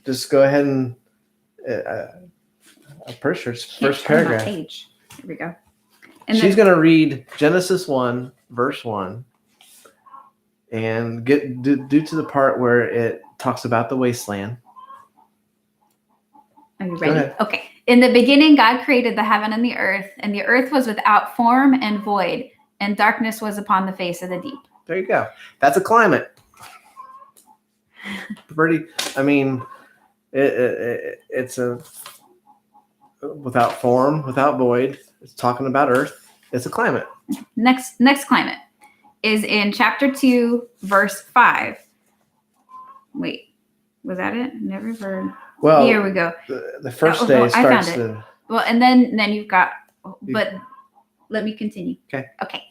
just go ahead and I'm pretty sure it's first paragraph. Page. Here we go. And she's going to read Genesis 1, verse 1, and get due to the part where it talks about the wasteland. Are you ready? Okay. In the beginning, God created the heaven and the earth was without form and void, and darkness was upon the face of the deep. There you go. That's a climate. It's a without form, without void. It's talking about earth. It's a climate. Next climate is in chapter 2, verse 5. Wait, was that it? Never heard. Well, here we go. The first day starts. Well, and then you've got. But let me continue. Okay.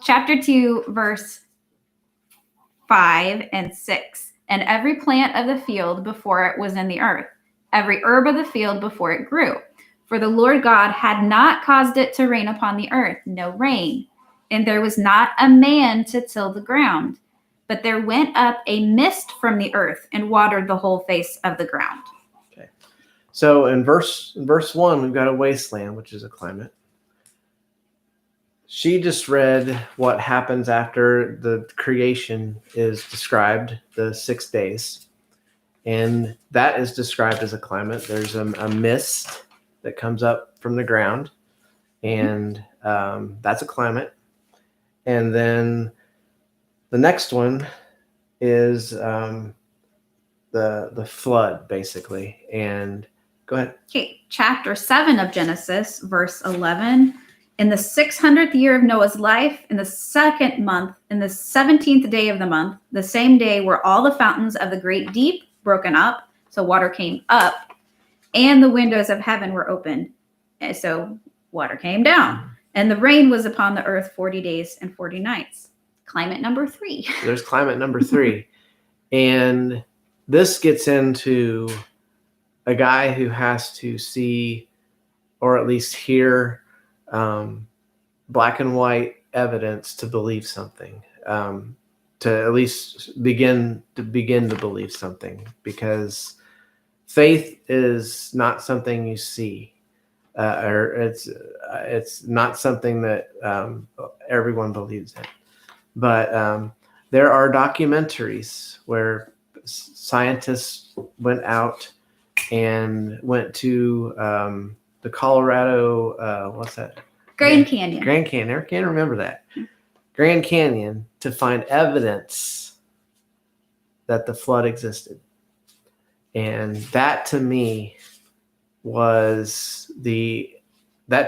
Chapter 2, verse 5 and 6. And every plant of the field before it was in the earth, every herb of the field before it grew. For the Lord God had not caused it to rain upon the earth, no rain. And there was not a man to till the ground. But there went up a mist from the earth and watered the whole face of the ground. Okay. So in verse 1, we've got a wasteland, which is a climate. She just read what happens after the creation is described, the 6 days. And that is described as a climate. There's a mist that comes up from the ground, and that's a climate. And then the next one is the flood, basically. And go ahead. Okay, chapter 7 of Genesis, verse 11. In the 600th year of Noah's life, in the second month, in the 17th day of the month, the same day were all the fountains of the great deep broken up, so water came up, and the windows of heaven were opened, and so water came down. And the rain was upon the earth 40 days and 40 nights. Climate number 3. There's climate number 3. And this gets into a guy who has to see, or at least hear, black and white evidence to believe something, to at least begin to believe something, because faith is not something you see, or it's not something that everyone believes in. But there are documentaries where scientists went out and went to the Colorado, what's that? Grand Canyon. Grand Canyon. I can't remember that. Grand Canyon, to find evidence that the flood existed. And that, to me, that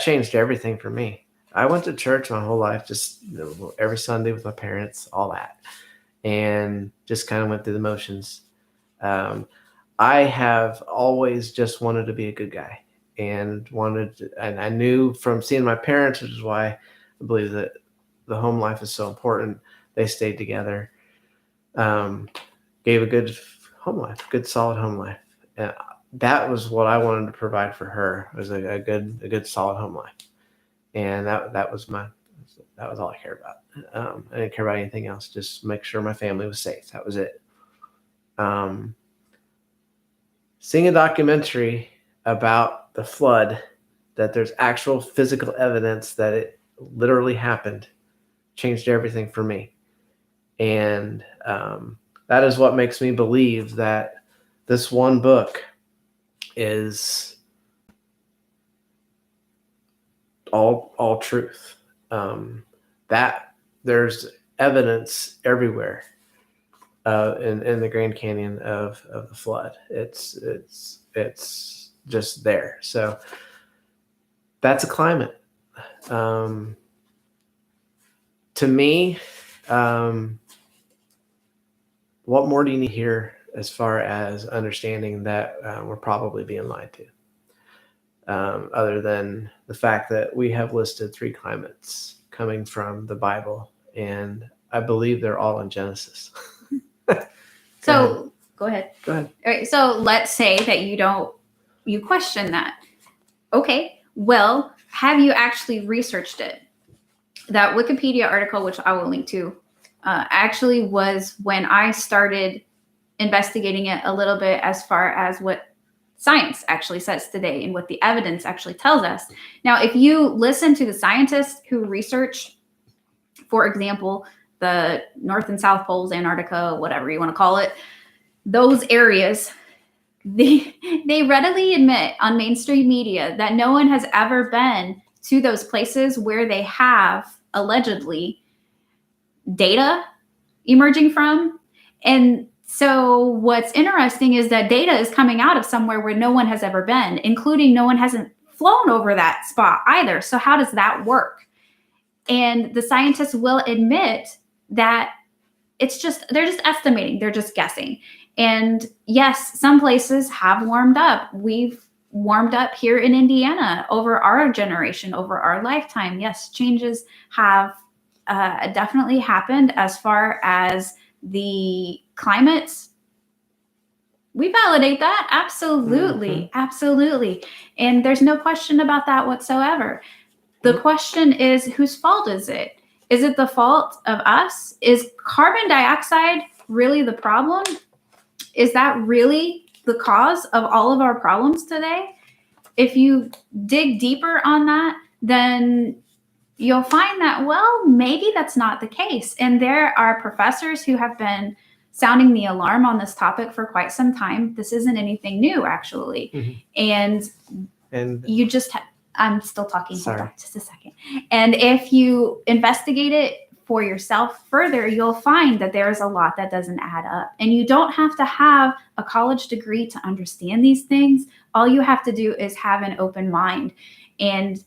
changed everything for me. I went to church my whole life, just every Sunday with my parents, all that, and just kind of went through the motions. I have always just wanted to be a good guy, and I knew from seeing my parents, which is why I believe that the home life is so important. They stayed together, gave a good home life, good solid home life. And that was what I wanted to provide for her, was a good solid home life. And that was all I cared about. I didn't care about anything else. Just make sure my family was safe. That was it. Seeing a documentary about the flood, that there's actual physical evidence that it literally happened, changed everything for me. And that is what makes me believe that this one book is all truth. That there's evidence everywhere in the Grand Canyon of the flood. It's just there. So that's a climate. To me, what more do you need here as far as understanding that we're probably being lied to? Other than the fact that we have listed 3 climates coming from the Bible, and I believe they're all in Genesis. So go ahead. Go ahead. All right. So let's say that you question that. Okay. Well, have you actually researched it? That Wikipedia article, which I will link to, actually was when I started investigating it a little bit as far as what science actually says today and what the evidence actually tells us. Now, if you listen to the scientists who research, for example, the North and South Poles, Antarctica, whatever you want to call it, those areas, they readily admit on mainstream media that no one has ever been to those places where they have allegedly data emerging from. And so what's interesting is that data is coming out of somewhere where no one has ever been, including no one hasn't flown over that spot either. So how does that work? And the scientists will admit that they're just estimating, they're just guessing. And yes, some places have warmed up. We've warmed up here in Indiana over our generation, over our lifetime. Yes, changes have definitely happened as far as the climates. We validate that. Absolutely. Mm-hmm. Absolutely. And there's no question about that whatsoever. The question is, whose fault is it? Is it the fault of us? Is carbon dioxide really the problem? Is that really the cause of all of our problems today? If you dig deeper on that, then you'll find that, well, maybe that's not the case. And there are professors who have been sounding the alarm on this topic for quite some time. This isn't anything new, actually. And you just, I'm still talking. Sorry. Hold on just a second. And if you investigate it for yourself further, you'll find that there's a lot that doesn't add up. And you don't have to have a college degree to understand these things. All you have to do is have an open mind. And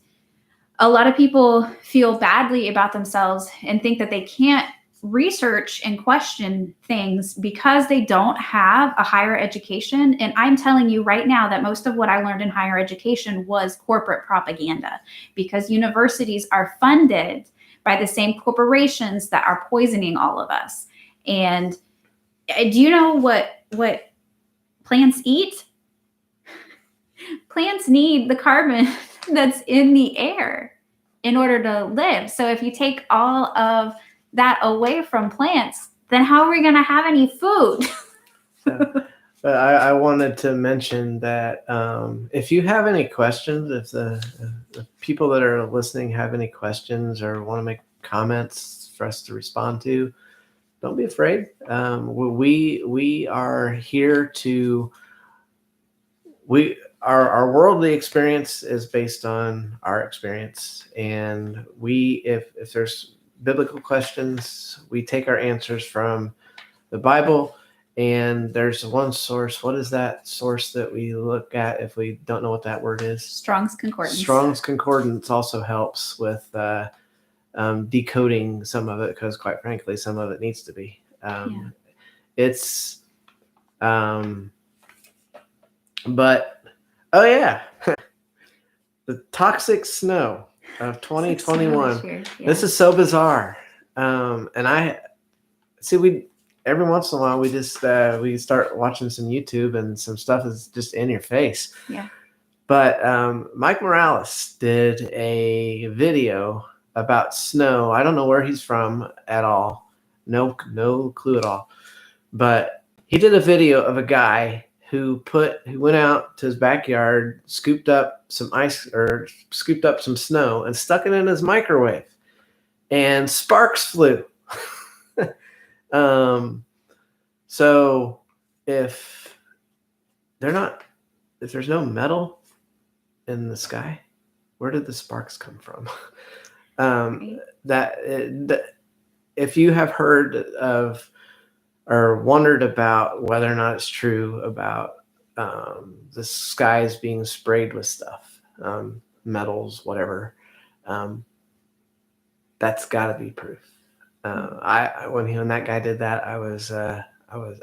a lot of people feel badly about themselves and think that they can't research and question things because they don't have a higher education. And I'm telling you right now that most of what I learned in higher education was corporate propaganda, because universities are funded by the same corporations that are poisoning all of us. And do you know what plants eat? Plants need the carbon that's in the air in order to live. So if you take all of that away from plants, then how are we going to have any food? But I wanted to mention that if you have any questions, if the people that are listening have any questions or want to make comments for us to respond to, don't be afraid. We are here to, our worldly experience is based on our experience. And if there's biblical questions, we take our answers from the Bible. And there's one source. What is that source that we look at if we don't know what that word is? Strong's Concordance. Strong's Concordance also helps with decoding some of it, because quite frankly, some of it needs to be. But, oh yeah, the toxic snow of 2021. This is so bizarre. And I see, every once in a while, we start watching some YouTube and some stuff is just in your face. Yeah. But Mike Morales did a video about snow. I don't know where he's from at all. No clue at all. But he did a video of a guy who went out to his backyard, scooped up some ice or scooped up some snow and stuck it in his microwave, and sparks flew. So if there's no metal in the sky, where did the sparks come from? If you have heard of or wondered about whether or not it's true about the skies being sprayed with stuff, metals, whatever, that's got to be proof. When that guy did that, I was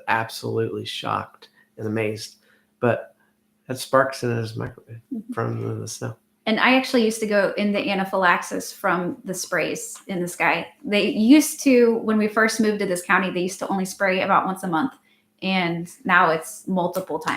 absolutely shocked and amazed. But had sparks in his microwave from the snow. And I actually used to go into anaphylaxis from the sprays in the sky. They used to, when we first moved to this county, they used to only spray about once a month. And now it's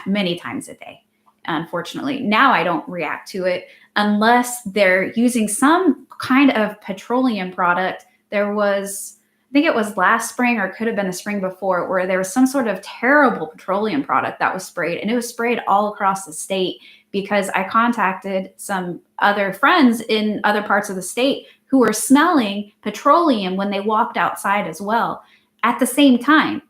many times a day, unfortunately. Now I don't react to it unless they're using some kind of petroleum product. There was, I think it was last spring, or it could have been the spring before, where there was some sort of terrible petroleum product that was sprayed, and it was sprayed all across the state, because I contacted some other friends in other parts of the state who were smelling petroleum when they walked outside as well at the same time.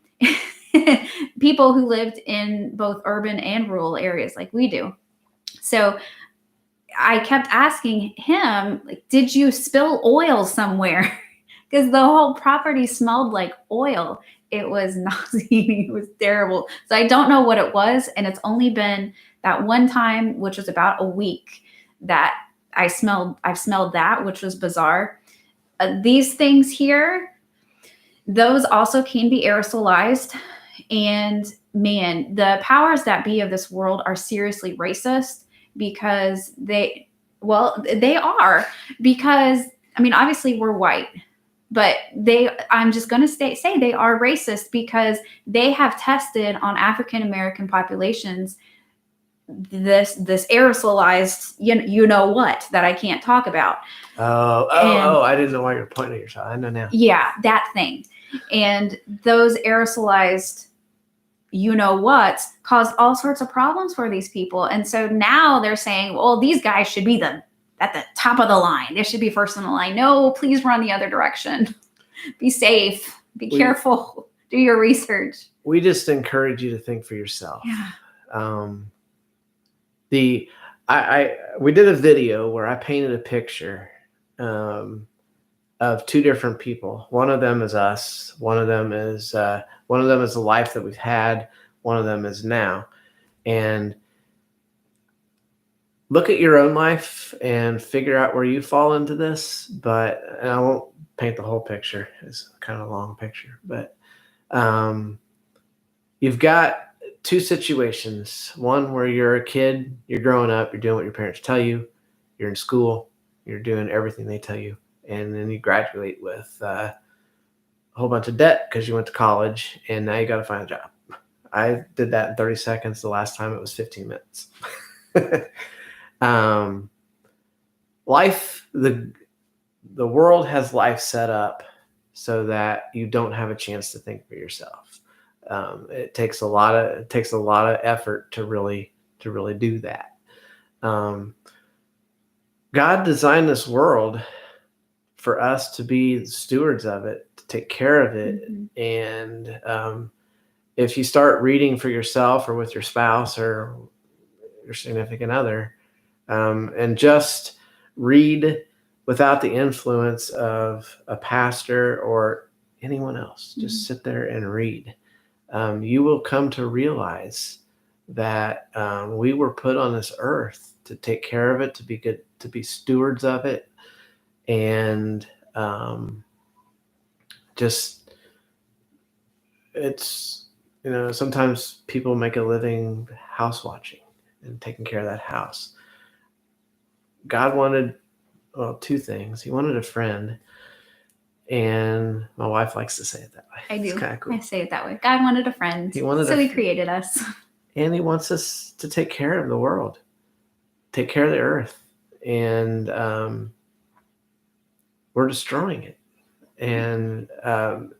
People who lived in both urban and rural areas like we do. So I kept asking him, like, did you spill oil somewhere? Because the whole property smelled like oil. It was nauseating. It was terrible. So I don't know what it was. And it's only been that one time, which was about a week, that I've smelled that, which was bizarre. These things here, those also can be aerosolized. And man, the powers that be of this world are seriously racist, because they are, because, I mean, obviously we're white, but I'm just going to say they are racist, because they have tested on African-American populations this aerosolized, you know what, that I can't talk about. I didn't know why you're pointing at your child. I know now. Yeah, that thing. And those aerosolized you-know-whats caused all sorts of problems for these people. And so now they're saying, well, these guys should be at the top of the line. They should be first in the line. No, please run the other direction. Be safe. Be careful. Do your research. We just encourage you to think for yourself. Yeah. We did a video where I painted a picture of two different people. One of them is us. One of them is the life that we've had. One of them is now. And look at your own life and figure out where you fall into this. And I won't paint the whole picture. It's kind of a long picture, but you've got two situations. One where you're a kid, you're growing up, you're doing what your parents tell you, you're in school, you're doing everything they tell you, and then you graduate with a whole bunch of debt because you went to college, and now you got to find a job. I did that in 30 seconds. The last time it was 15 minutes. Life, the world has life set up so that you don't have a chance to think for yourself. It takes a lot of effort to really do that. God designed this world for us to be stewards of it, to take care of it. Mm-hmm. And if you start reading for yourself or with your spouse or your significant other, and just read without the influence of a pastor or anyone else, just sit there and read. You will come to realize that we were put on this earth to take care of it, to be good, to be stewards of it. And it's, sometimes people make a living house watching and taking care of that house. God wanted, two things. He wanted a friend, and my wife likes to say it that way. I do. It's kind of cool. I say it that way. God wanted a friend. He created us. And he wants us to take care of the world, take care of the earth. And we're destroying it. And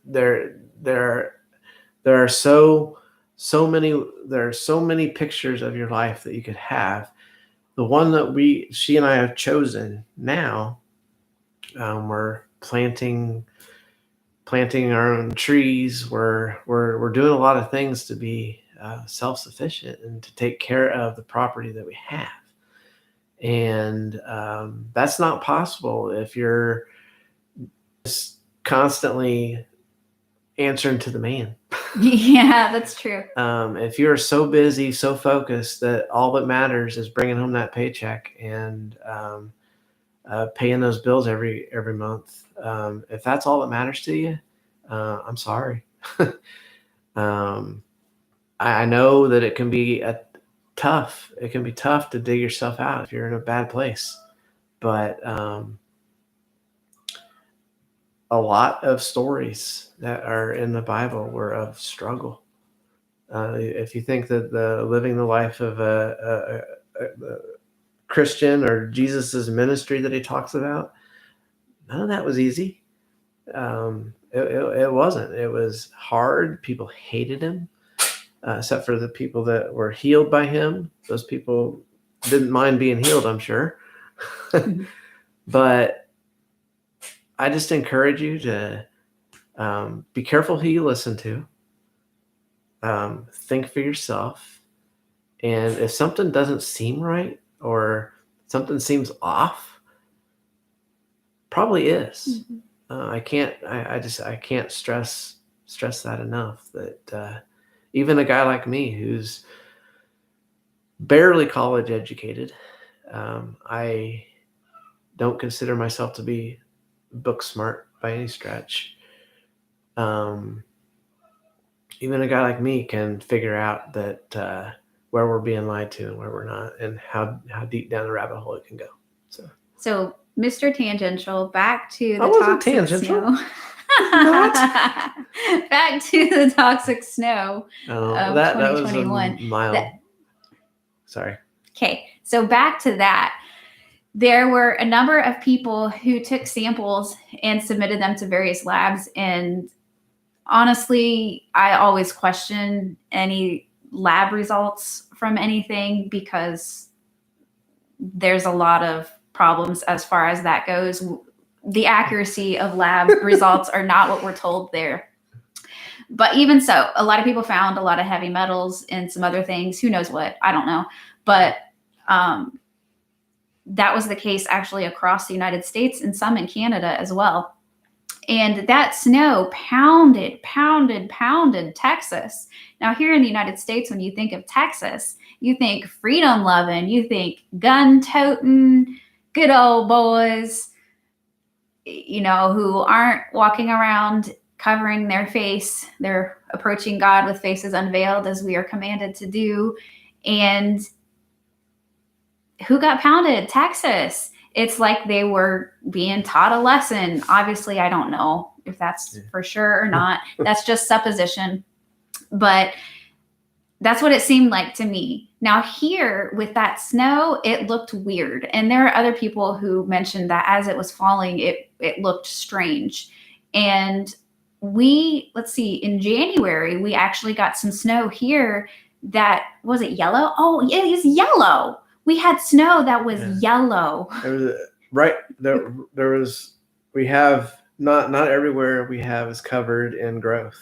there are so many pictures of your life that you could have. The one that she and I have chosen now, we're planting our own trees. We're doing a lot of things to be self-sufficient and to take care of the property that we have. And that's not possible if you're just constantly answering to the man. Yeah, that's true. If you're so busy, so focused that all that matters is bringing home that paycheck and paying those bills every month, if that's all that matters to you, I'm sorry. I know that it can be tough. It can be tough to dig yourself out if you're in a bad place, but a lot of stories that are in the Bible were of struggle. If you think that living the life of a Christian or Jesus's ministry that he talks about, none of that was easy. It wasn't. It was hard. People hated him, except for the people that were healed by him. Those people didn't mind being healed, I'm sure. But I just encourage you to be careful who you listen to. Think for yourself. And if something doesn't seem right or something seems off, probably is. Mm-hmm. I can't stress that enough, that even a guy like me who's barely college educated, I don't consider myself to be book smart by any stretch. Even a guy like me can figure out that where we're being lied to and where we're not, and how deep down the rabbit hole it can go. So Mr. Tangential, back to the toxic snow. Back to the toxic snow of 2021. That was a mild. Sorry. Okay, so back to that. There were a number of people who took samples and submitted them to various labs. And honestly, I always question any lab results from anything because there's a lot of problems as far as that goes. The accuracy of lab results are not what we're told there. But even so, a lot of people found a lot of heavy metals and some other things. Who knows what? I don't know. But that was the case actually across the United States and some in Canada as well. And that snow pounded Texas. Now, here in the United States, when you think of Texas, you think freedom loving, you think gun toting, good old boys, who aren't walking around covering their face. They're approaching God with faces unveiled, as we are commanded to do. And who got pounded? Texas. It's like they were being taught a lesson. Obviously, I don't know if that's for sure or not. That's just supposition. But that's what it seemed like to me. Now, here with that snow, it looked weird. And there are other people who mentioned that as it was falling, it looked strange. And let's see, in January, we actually got some snow here that, was it yellow? Oh, it is yellow. We had snow that was yellow. We have not everywhere we have is covered in growth.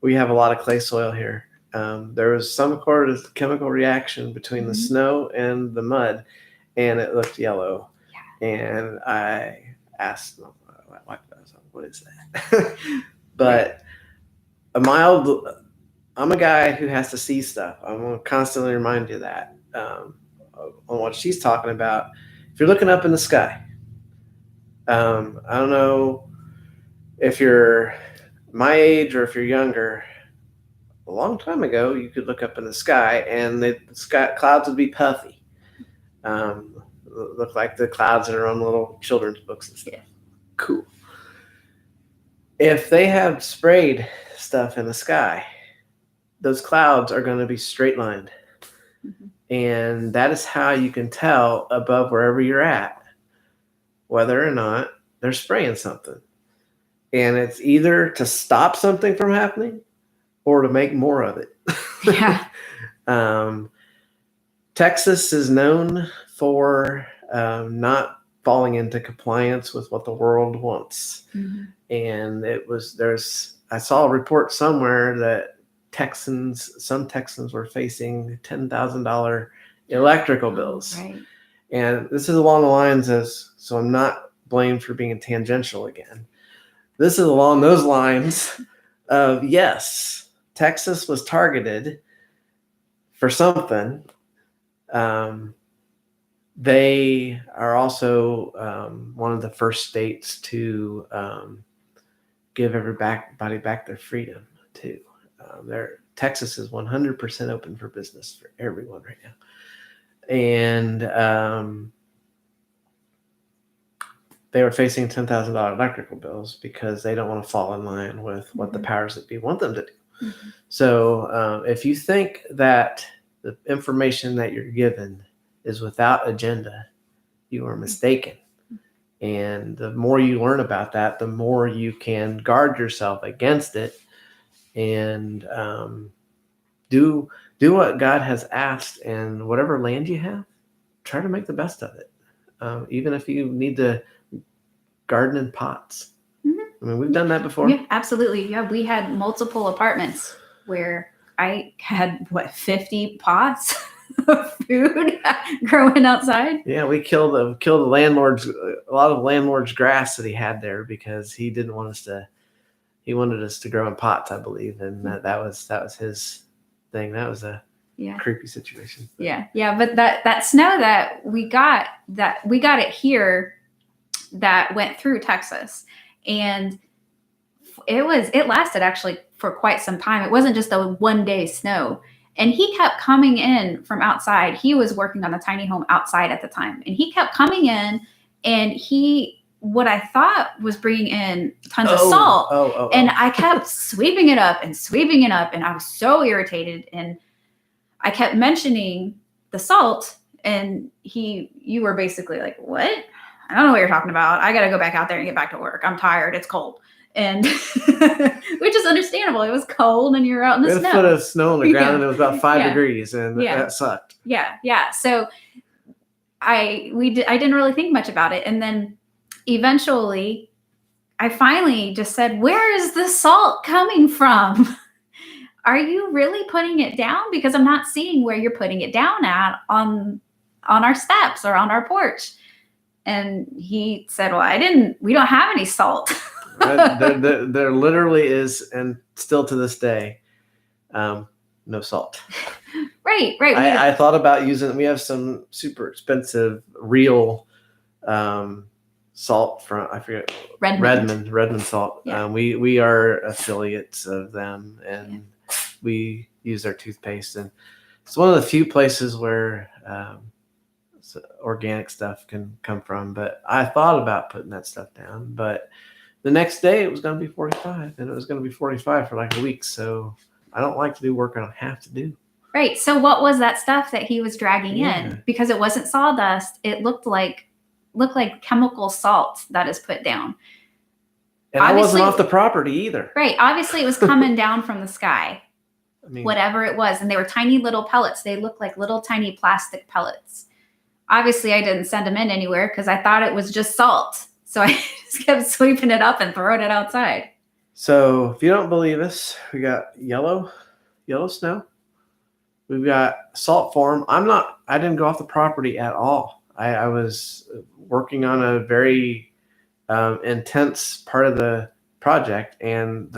We have a lot of clay soil here. There was some sort of chemical reaction between the snow and the mud, and it looked yellow. Yeah. And I asked my wife, what is that? But I'm a guy who has to see stuff. I'm going to constantly remind you that on what she's talking about. If you're looking up in the sky, I don't know if you're my age or if you're younger. A long time ago, you could look up in the sky and the clouds would be puffy. Look like the clouds that are on little children's books and stuff. Yeah. Cool. If they have sprayed stuff in the sky, those clouds are going to be straight lined. And that is how you can tell above wherever you're at whether or not they're spraying something. And it's either to stop something from happening or to make more of it. Yeah. Texas is known for not falling into compliance with what the world wants. And I saw a report somewhere that some Texans were facing $10,000 electrical bills. Right. And this is along the lines so I'm not blamed for being tangential again. This is along those lines of, yes, Texas was targeted for something. They are also one of the first states to give everybody back their freedom too. Texas is 100% open for business for everyone right now. And they were facing $10,000 electrical bills because they don't want to fall in line with what the powers that be want them to do. So if you think that the information that you're given is without agenda, you are mistaken. And the more you learn about that, the more you can guard yourself against it and do what God has asked. And whatever land you have, try to make the best of it. Even if you need to garden in pots. I mean, we've done that before. Yeah, absolutely. Yeah, we had multiple apartments where I had 50 pots of food growing outside. Yeah, we killed the landlord's a lot of the landlord's grass that he had there because he didn't want us to. He wanted us to grow in pots, I believe, and that was his thing. That was a creepy situation. Yeah. But that snow that we got it here that went through Texas, and it lasted actually for quite some time. It wasn't just a one-day snow. And he kept coming in from outside. He was working on a tiny home outside at the time. And he kept coming in, and what I thought was bringing in tons of salt. And I kept sweeping it up. And I was so irritated. And I kept mentioning the salt. And you were basically like, what? I don't know what you're talking about. I got to go back out there and get back to work. I'm tired. It's cold. And which is understandable. It was cold and you're out in the snow. We had a foot of snow on the ground and it was about 5 degrees and that sucked. Yeah. So I didn't really think much about it. And then eventually I finally just said, where is the salt coming from? Are you really putting it down? Because I'm not seeing where you're putting it down at on our steps or on our porch. And he said, well, we don't have any salt. There literally is, and still to this day, no salt. Right. I thought about we have some super expensive real salt from, I forget, Redmond salt. Yeah. We are affiliates of them, and we use their toothpaste, and it's one of the few places where organic stuff can come from. But I thought about putting that stuff down, but the next day it was going to be 45, and it was going to be 45 for like a week. So I don't like to do work I don't have to do. Right. So what was that stuff that he was dragging in? Because it wasn't sawdust. It looked like chemical salt that is put down. And I wasn't off the property either. Right. Obviously, it was coming down from the sky. I mean, whatever it was. And they were tiny little pellets. They looked like little tiny plastic pellets. Obviously, I didn't send them in anywhere because I thought it was just salt. So I just kept sweeping it up and throwing it outside. So if you don't believe us, we got yellow snow. We've got salt form. I didn't go off the property at all. I was working on a very intense part of the project, and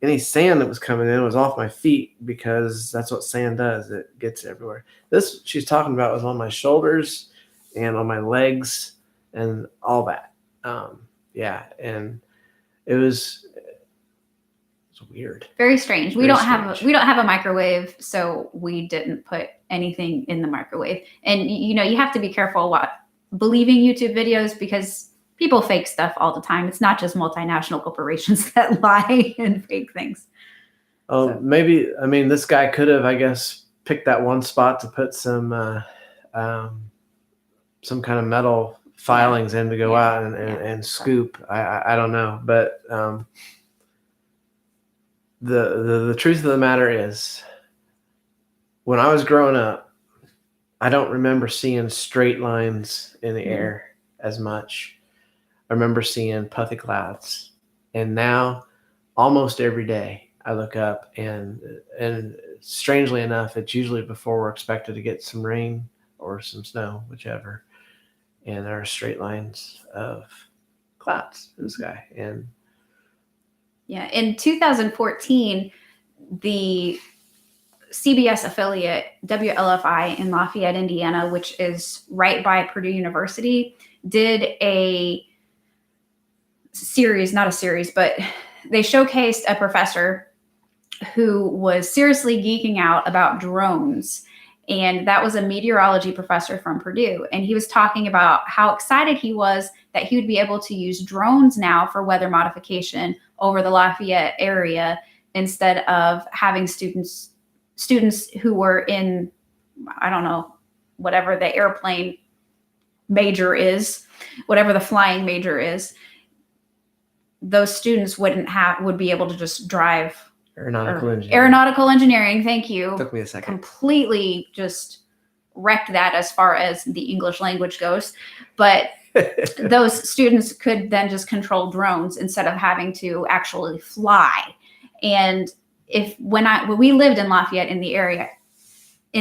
any sand that was coming in was off my feet, because that's what sand does. It gets everywhere. This she's talking about was on my shoulders and on my legs and all that. And it was weird. Very strange. We don't have a microwave, so we didn't put anything in the microwave. And you have to be careful believing YouTube videos, because people fake stuff all the time. It's not just multinational corporations that lie and fake things. Oh, so. Maybe, this guy could have, I guess, picked that one spot to put some kind of metal filings in to go out and scoop. I don't know. But the truth of the matter is, when I was growing up, I don't remember seeing straight lines in the air as much. I remember seeing puffy clouds, and now almost every day I look up, and strangely enough, it's usually before we're expected to get some rain or some snow, whichever, and there are straight lines of clouds in the sky. And in 2014, the CBS affiliate WLFI in Lafayette, Indiana, which is right by Purdue University, did a series, not a series, but they showcased a professor who was seriously geeking out about drones. And that was a meteorology professor from Purdue. And he was talking about how excited he was that he would be able to use drones now for weather modification over the Lafayette area, instead of having students who were in, I don't know, whatever the airplane major is, whatever the flying major is, those students would be able to just drive aeronautical engineering. Thank you. Took me a second. Completely just wrecked that as far as the English language goes. But those students could then just control drones instead of having to actually fly. And when we lived in Lafayette, in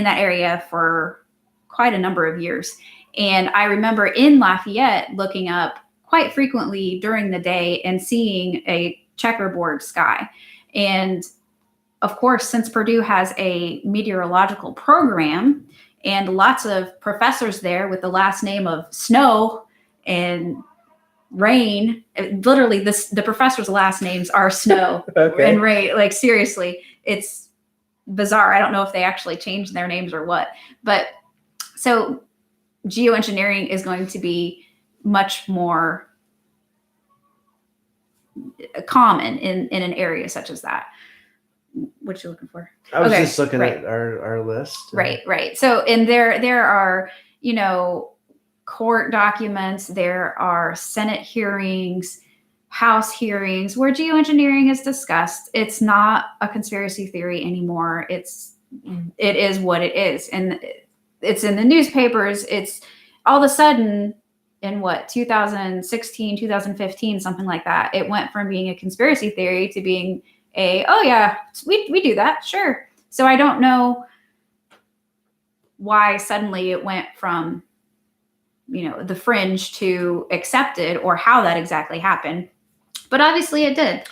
that area for quite a number of years. And I remember in Lafayette looking up quite frequently during the day and seeing a checkerboard sky. And of course, since Purdue has a meteorological program and lots of professors there with the last name of Snow and Rain, literally the professors' last names are Snow and Rain. Like, seriously, it's bizarre. I don't know if they actually changed their names or what. But so geoengineering is going to be much more common in an area such as that. What you looking for? I was just looking at our list. Right. So, and there are, court documents, there are Senate hearings, House hearings where geoengineering is discussed. It's not a conspiracy theory anymore. It is what it is. And it's in the newspapers. It's all of a sudden in 2016, 2015, something like that. It went from being a conspiracy theory to being oh yeah, we do that, sure. So I don't know why suddenly it went from, the fringe to accepted, or how that exactly happened. But obviously it did.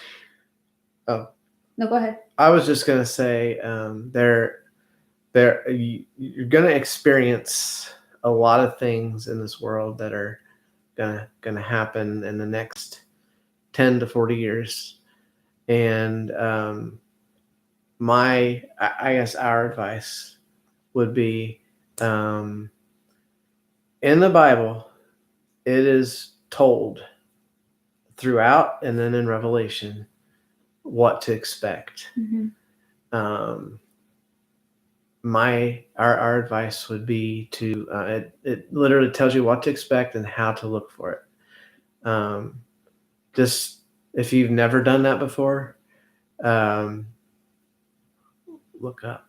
Oh. No, go ahead. I was just going to say you're going to experience a lot of things in this world that are going to happen in the next 10 to 40 years. And I guess our advice would be, in the Bible, it is told throughout and then in Revelation what to expect. Mm-hmm. Our advice would be to it literally tells you what to expect and how to look for it. Just if you've never done that before, look up.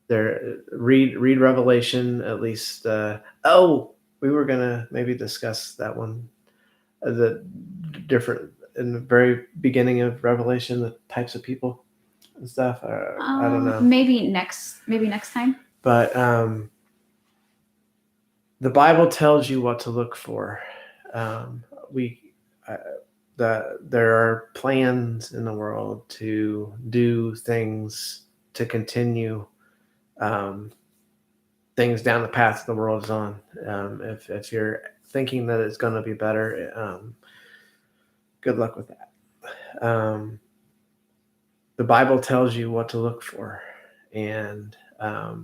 Read Revelation at least. We were gonna maybe discuss that one, the different in the very beginning of Revelation, the types of people and stuff. I don't know. Maybe next time. But the Bible tells you what to look for. There are plans in the world to do things to continue things down the path the world is on. If you're thinking that it's going to be better, good luck with that. The Bible tells you what to look for, and I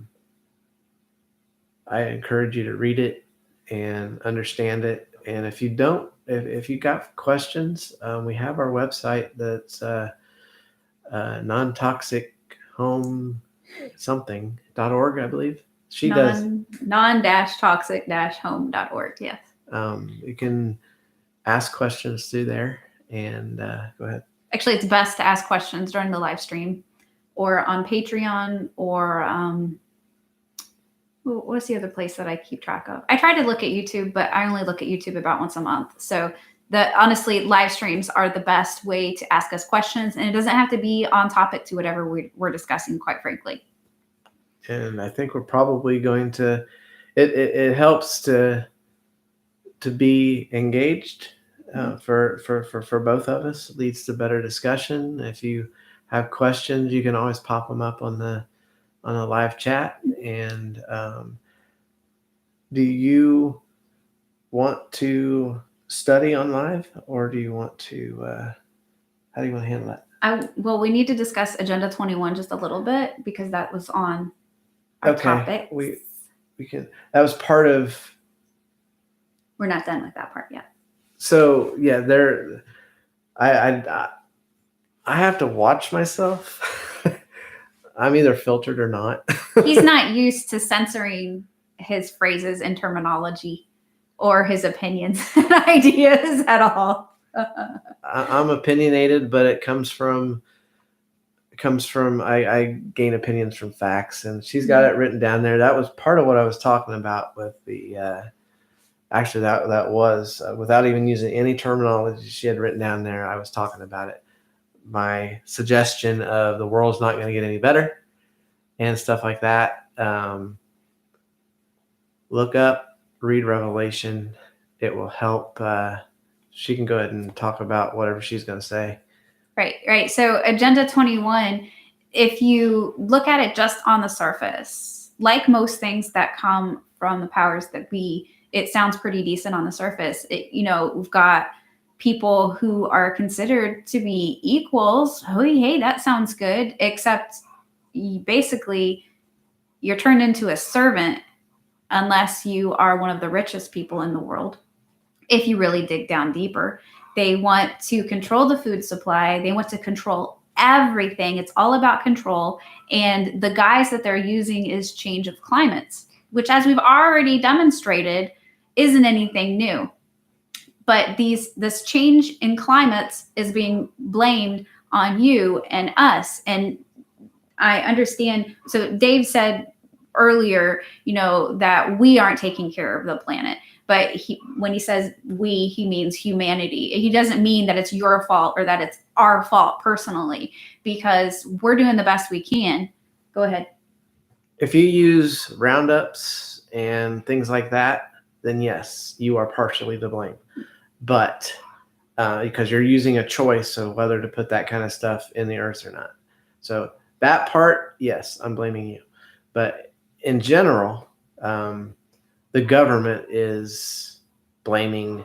encourage you to read it and understand it. And if you don't, if you got questions, we have our website that's non-toxic home something.org, I believe. She does non-toxic-home.org. Yes. You can ask questions through there, and go ahead. Actually, it's best to ask questions during the live stream or on Patreon, or what's the other place that I keep track of? I try to look at YouTube, but I only look at YouTube about once a month. So honestly, live streams are the best way to ask us questions, and it doesn't have to be on topic to whatever we're discussing, quite frankly. And I think we're probably going to, it helps to be engaged for both of us. It leads to better discussion. If you have questions, you can always pop them up on the live chat. And do you want to study on live, or do you want to, how do you want to handle that? Well, we need to discuss Agenda 21 just a little bit, because that was on our topic. We can, that was part of. We're not done with that part yet. So yeah, I have to watch myself. I'm either filtered or not. He's not used to censoring his phrases and terminology or his opinions and ideas at all. I'm opinionated, but it comes from I gain opinions from facts, and she's got it written down there. That was part of what I was talking about with the actually that was without even using any terminology she had written down there. I was talking about it. My suggestion of the world's not going to get any better and stuff like that. Look up, read Revelation. It will help. She can go ahead and talk about whatever she's going to say. Right. So Agenda 21, if you look at it just on the surface, like most things that come from the powers that be, it sounds pretty decent on the surface. We've got people who are considered to be equals. Oh, hey, that sounds good. Except basically you're turned into a servant unless you are one of the richest people in the world. If you really dig down deeper, they want to control the food supply. They want to control everything. It's all about control. And the guise that they're using is change of climates, which, as we've already demonstrated, isn't anything new. But this change in climates is being blamed on you and us. And I understand. So Dave said earlier, that we aren't taking care of the planet. But when he says we, he means humanity. He doesn't mean that it's your fault or that it's our fault personally, because we're doing the best we can. Go ahead. If you use roundups and things like that, then yes, you are partially to blame. But because you're using a choice of whether to put that kind of stuff in the earth or not. So that part, yes, I'm blaming you. But in general, the government is blaming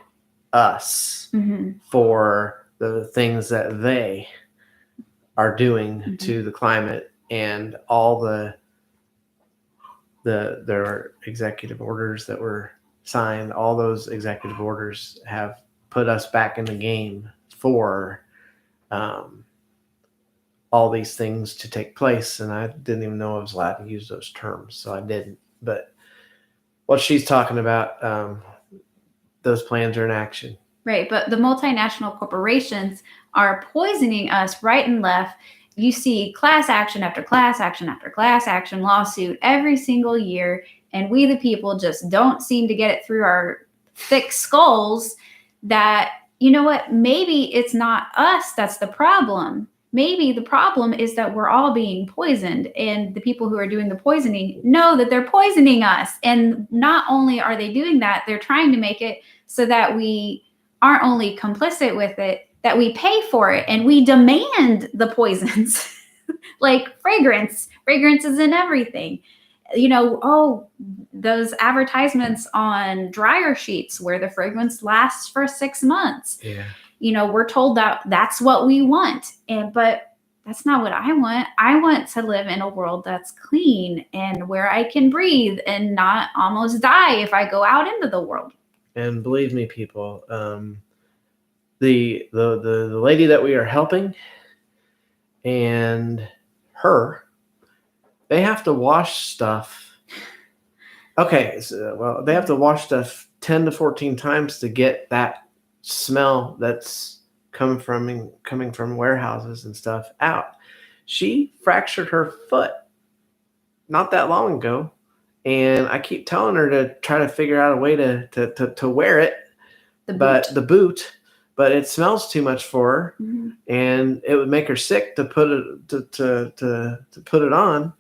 us for the things that they are doing to the climate, and all their executive orders that were signed. All those executive orders have put us back in the game for all these things to take place. And I didn't even know I was allowed to use those terms, so I didn't. But what she's talking about, those plans are in action. Right, but the multinational corporations are poisoning us right and left. You see class action after class action after class action lawsuit every single year, and we the people just don't seem to get it through our thick skulls that, you know what, maybe it's not us that's the problem. Maybe the problem is that we're all being poisoned, and the people who are doing the poisoning know that they're poisoning us. And not only are they doing that, they're trying to make it so that we aren't only complicit with it, that we pay for it and we demand the poisons. Like fragrance is in everything. You know, oh, those advertisements on dryer sheets where the fragrance lasts for 6 months. Yeah. You know, we're told that that's what we want. But that's not what I want. I want to live in a world that's clean and where I can breathe and not almost die if I go out into the world. And believe me, people, the lady that we are helping and her, they have to wash stuff. Okay, so, they have to wash stuff 10 to 14 times to get that smell that's coming from warehouses and stuff out. She fractured her foot not that long ago, and I keep telling her to try to figure out a way to wear it, the boot, but it smells too much for her, and it would make her sick to put it on,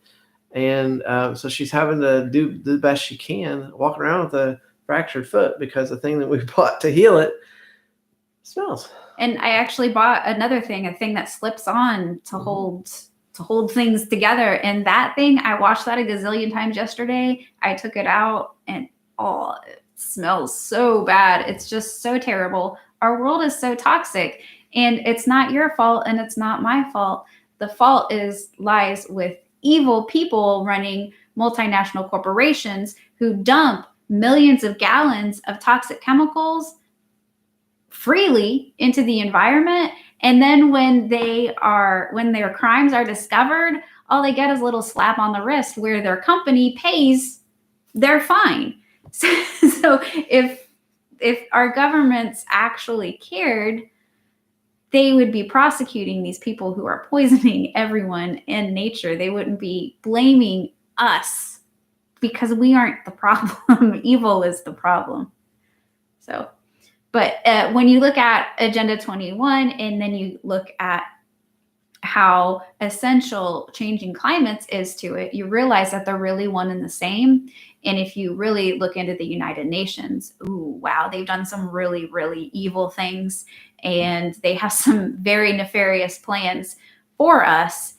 and so she's having to do the best she can, walk around with a fractured foot because the thing that we bought to heal it smells. And I actually bought another thing, a thing that slips on to hold things together. And that thing, I washed that a gazillion times yesterday. I took it out and it smells so bad. It's just so terrible. Our world is so toxic, and it's not your fault and it's not my fault. The fault lies with evil people running multinational corporations who dump millions of gallons of toxic chemicals freely into the environment. And then when their crimes are discovered, all they get is a little slap on the wrist where their company pays their fine. So if our governments actually cared, they would be prosecuting these people who are poisoning everyone in nature. They wouldn't be blaming us because we aren't the problem. Evil is the problem. So, but when you look at Agenda 21 and then you look at how essential changing climates is to it, you realize that they're really one and the same. And if you really look into the United Nations, ooh, wow, they've done some really, really evil things. And they have some very nefarious plans for us.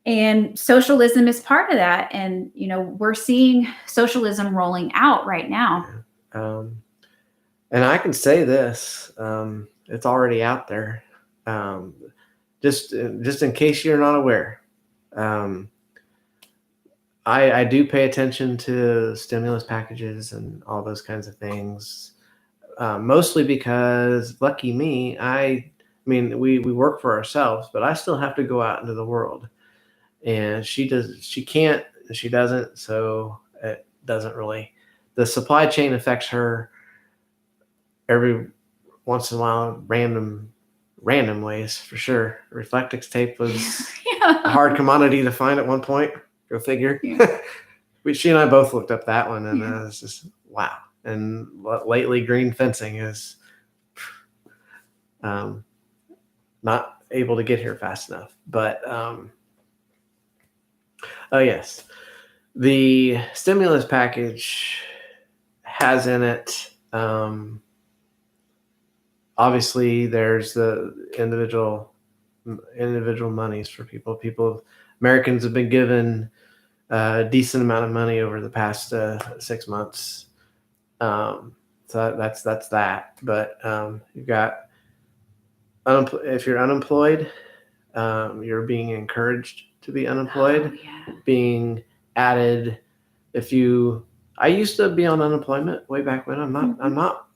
And socialism is part of that. And, you know, we're seeing socialism rolling out right now. And I can say this, it's already out there. Just in case you're not aware, I do pay attention to stimulus packages and all those kinds of things, mostly because, lucky me, I mean, we work for ourselves, but I still have to go out into the world. And she doesn't, so it doesn't really. The supply chain affects her every once in a while, random ways, for sure. Reflectix tape was a hard commodity to find at one point. Go figure. Yeah. She and I both looked up that one, and it's just, wow. And lately, green fencing is not able to get here fast enough. But oh yes, the stimulus package has in it. Obviously, there's the individual monies for people. Americans have been given a decent amount of money over the past 6 months. So that's that. But you've got if you're unemployed, you're being encouraged to be unemployed. Oh, yeah. Being added. I used to be on unemployment way back when. I'm not.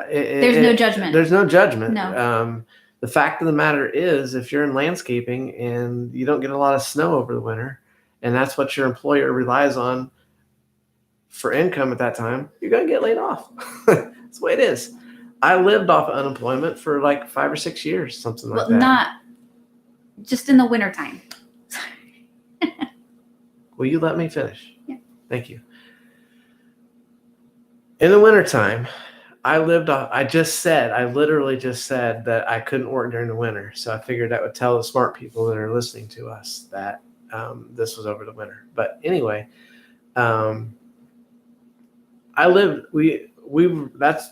There's no judgment. There's no judgment. No. The fact of the matter is, if you're in landscaping and you don't get a lot of snow over the winter, and that's what your employer relies on for income at that time, you're going to get laid off. That's the way it is. I lived off of unemployment for like 5 or 6 years, something like that. Not just in the wintertime. Will you let me finish? Yeah. Thank you. In the wintertime, I literally just said that I couldn't work during the winter. So I figured that would tell the smart people that are listening to us that this was over the winter. But anyway, that's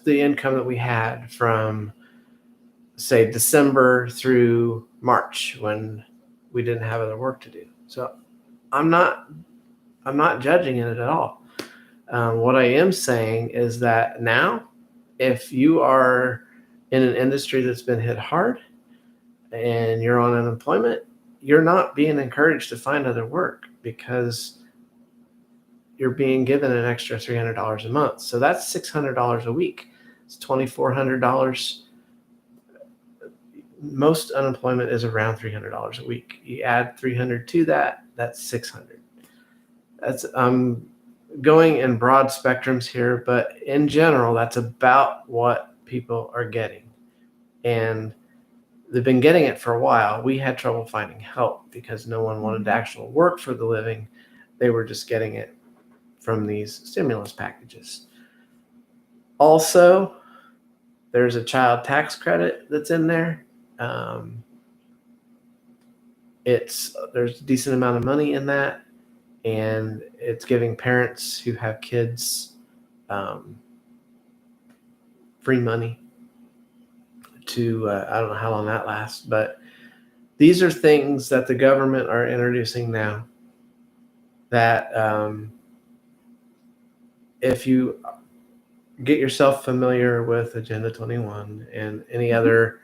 the income that we had from, say, December through March when we didn't have other work to do. So I'm not judging it at all. What I am saying is that now, if you are in an industry that's been hit hard and you're on unemployment, you're not being encouraged to find other work because you're being given an extra $300 a month. So that's $600 a week. It's $2,400. Most unemployment is around $300 a week. You add $300 to that, that's $600. That's going in broad spectrums here, but in general, that's about what people are getting. And they've been getting it for a while. We had trouble finding help because no one wanted to actually work for the living. They were just getting it from these stimulus packages. Also, there's a child tax credit that's in there. There's a decent amount of money in that. And it's giving parents who have kids free money to, I don't know how long that lasts, but these are things that the government are introducing now that if you get yourself familiar with Agenda 21 and any other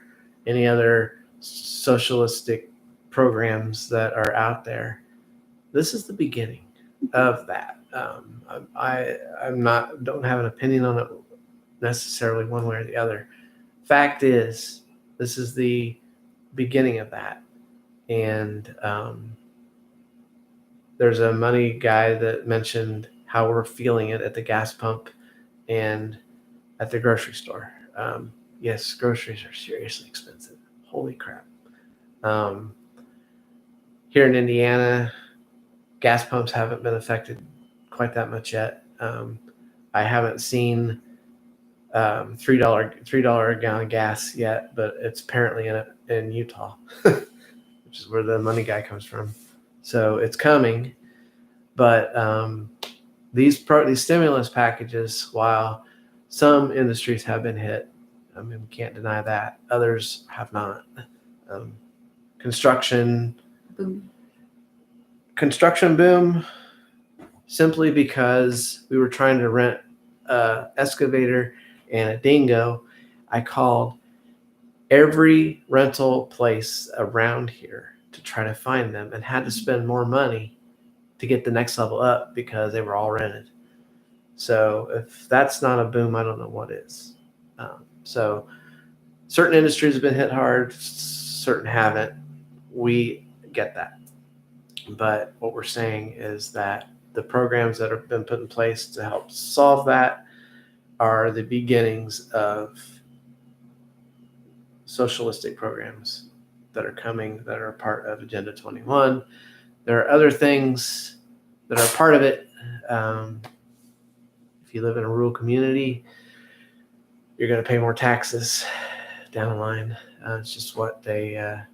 socialistic programs that are out there, this is the beginning of that. I don't have an opinion on it necessarily one way or the other. Fact is, this is the beginning of that. And there's a money guy that mentioned how we're feeling it at the gas pump and at the grocery store. Yes, groceries are seriously expensive. Holy crap. Here in Indiana, gas pumps haven't been affected quite that much yet. I haven't seen $3 a gallon gas yet, but it's apparently in Utah, which is where the money guy comes from. So it's coming, but these stimulus packages, while some industries have been hit, I mean, we can't deny that. Others have not. Construction boom, simply because we were trying to rent an excavator and a dingo. I called every rental place around here to try to find them and had to spend more money to get the next level up because they were all rented. So if that's not a boom, I don't know what is. So certain industries have been hit hard, certain haven't. We get that. But what we're saying is that the programs that have been put in place to help solve that are the beginnings of socialistic programs that are coming, that are part of Agenda 21. There are other things that are part of it. If you live in a rural community, you're going to pay more taxes down the line. It's just what the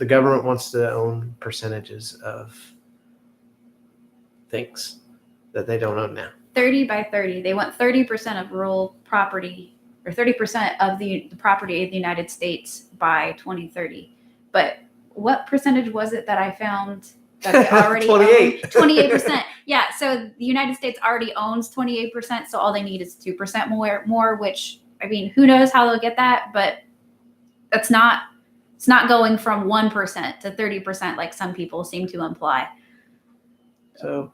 government wants to own percentages of things that they don't own now. 30 by 30. They want 30% of rural property, or 30% of the property of the United States by 2030. But what percentage was it that I found that they already 28. own? 28%. Yeah. So the United States already owns 28%. So all they need is 2% more, which, I mean, who knows how they'll get that, but it's not going from 1% to 30% like some people seem to imply. So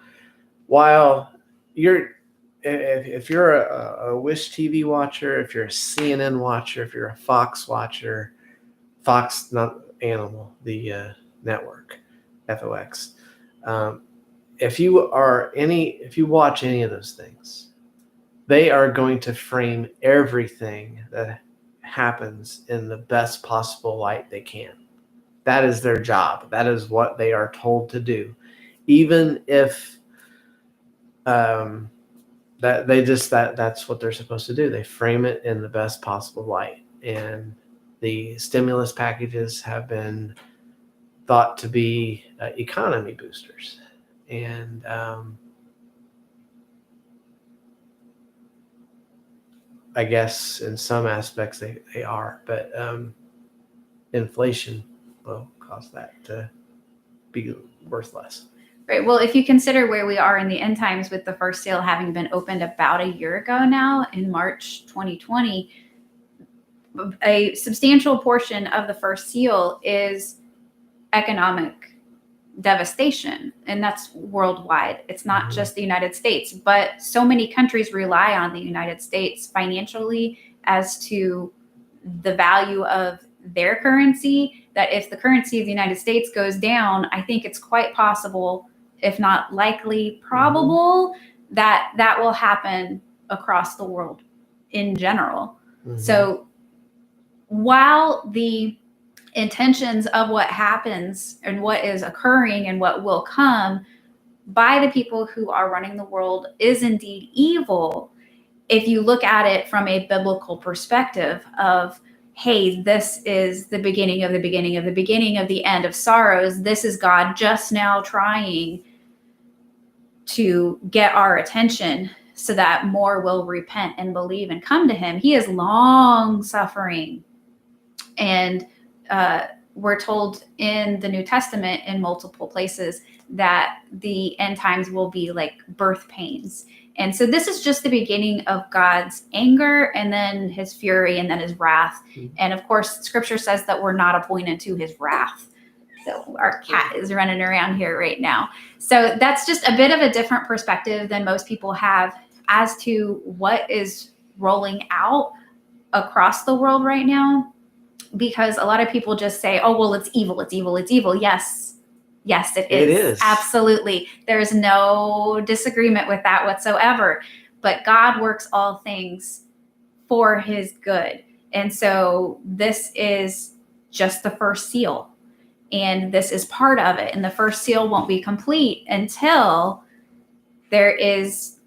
while if you're a Wish TV watcher, if you're a CNN watcher, if you're a Fox watcher, Fox, not Animal, the network, FOX. If you watch any of those things, they are going to frame everything that happens in the best possible light they can. That is their job. That is what they are told to do. Even if that's what they're supposed to do. They frame it in the best possible light. And the stimulus packages have been thought to be economy boosters. And I guess in some aspects they are, but inflation will cause that to be worth less. Right. Well, if you consider where we are in the end times with the first seal having been opened about a year ago now, in March 2020, a substantial portion of the first seal is economic devastation, and that's worldwide. It's not just the United States, but so many countries rely on the United States financially as to the value of their currency, that if the currency of the United States goes down, I think it's quite possible, if not likely, probable, that that will happen across the world in general. So while the intentions of what happens and what is occurring and what will come by the people who are running the world is indeed evil, if you look at it from a biblical perspective of, hey, this is the beginning of the beginning of the beginning of the end of sorrows. This is God just now trying to get our attention so that more will repent and believe and come to him. He is long suffering. And we're told in the New Testament in multiple places that the end times will be like birth pains. And so this is just the beginning of God's anger, and then his fury, and then his wrath. And of course, scripture says that we're not appointed to his wrath. So our cat is running around here right now. So that's just a bit of a different perspective than most people have as to what is rolling out across the world right now. Because a lot of people just say, oh, well, it's evil, it's evil, it's evil. Yes, it is. It is. Absolutely. There's no disagreement with that whatsoever. But God works all things for his good. And so this is just the first seal. And this is part of it. And the first seal won't be complete until there is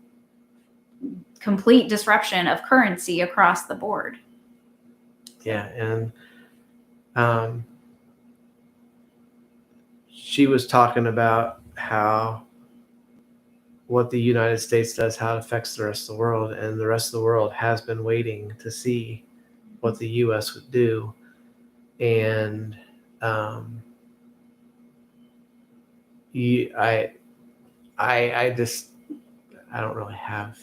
complete disruption of currency across the board. Yeah. And she was talking about how what the United States does, how it affects the rest of the world, and the rest of the world has been waiting to see what the U.S. would do. And I don't really have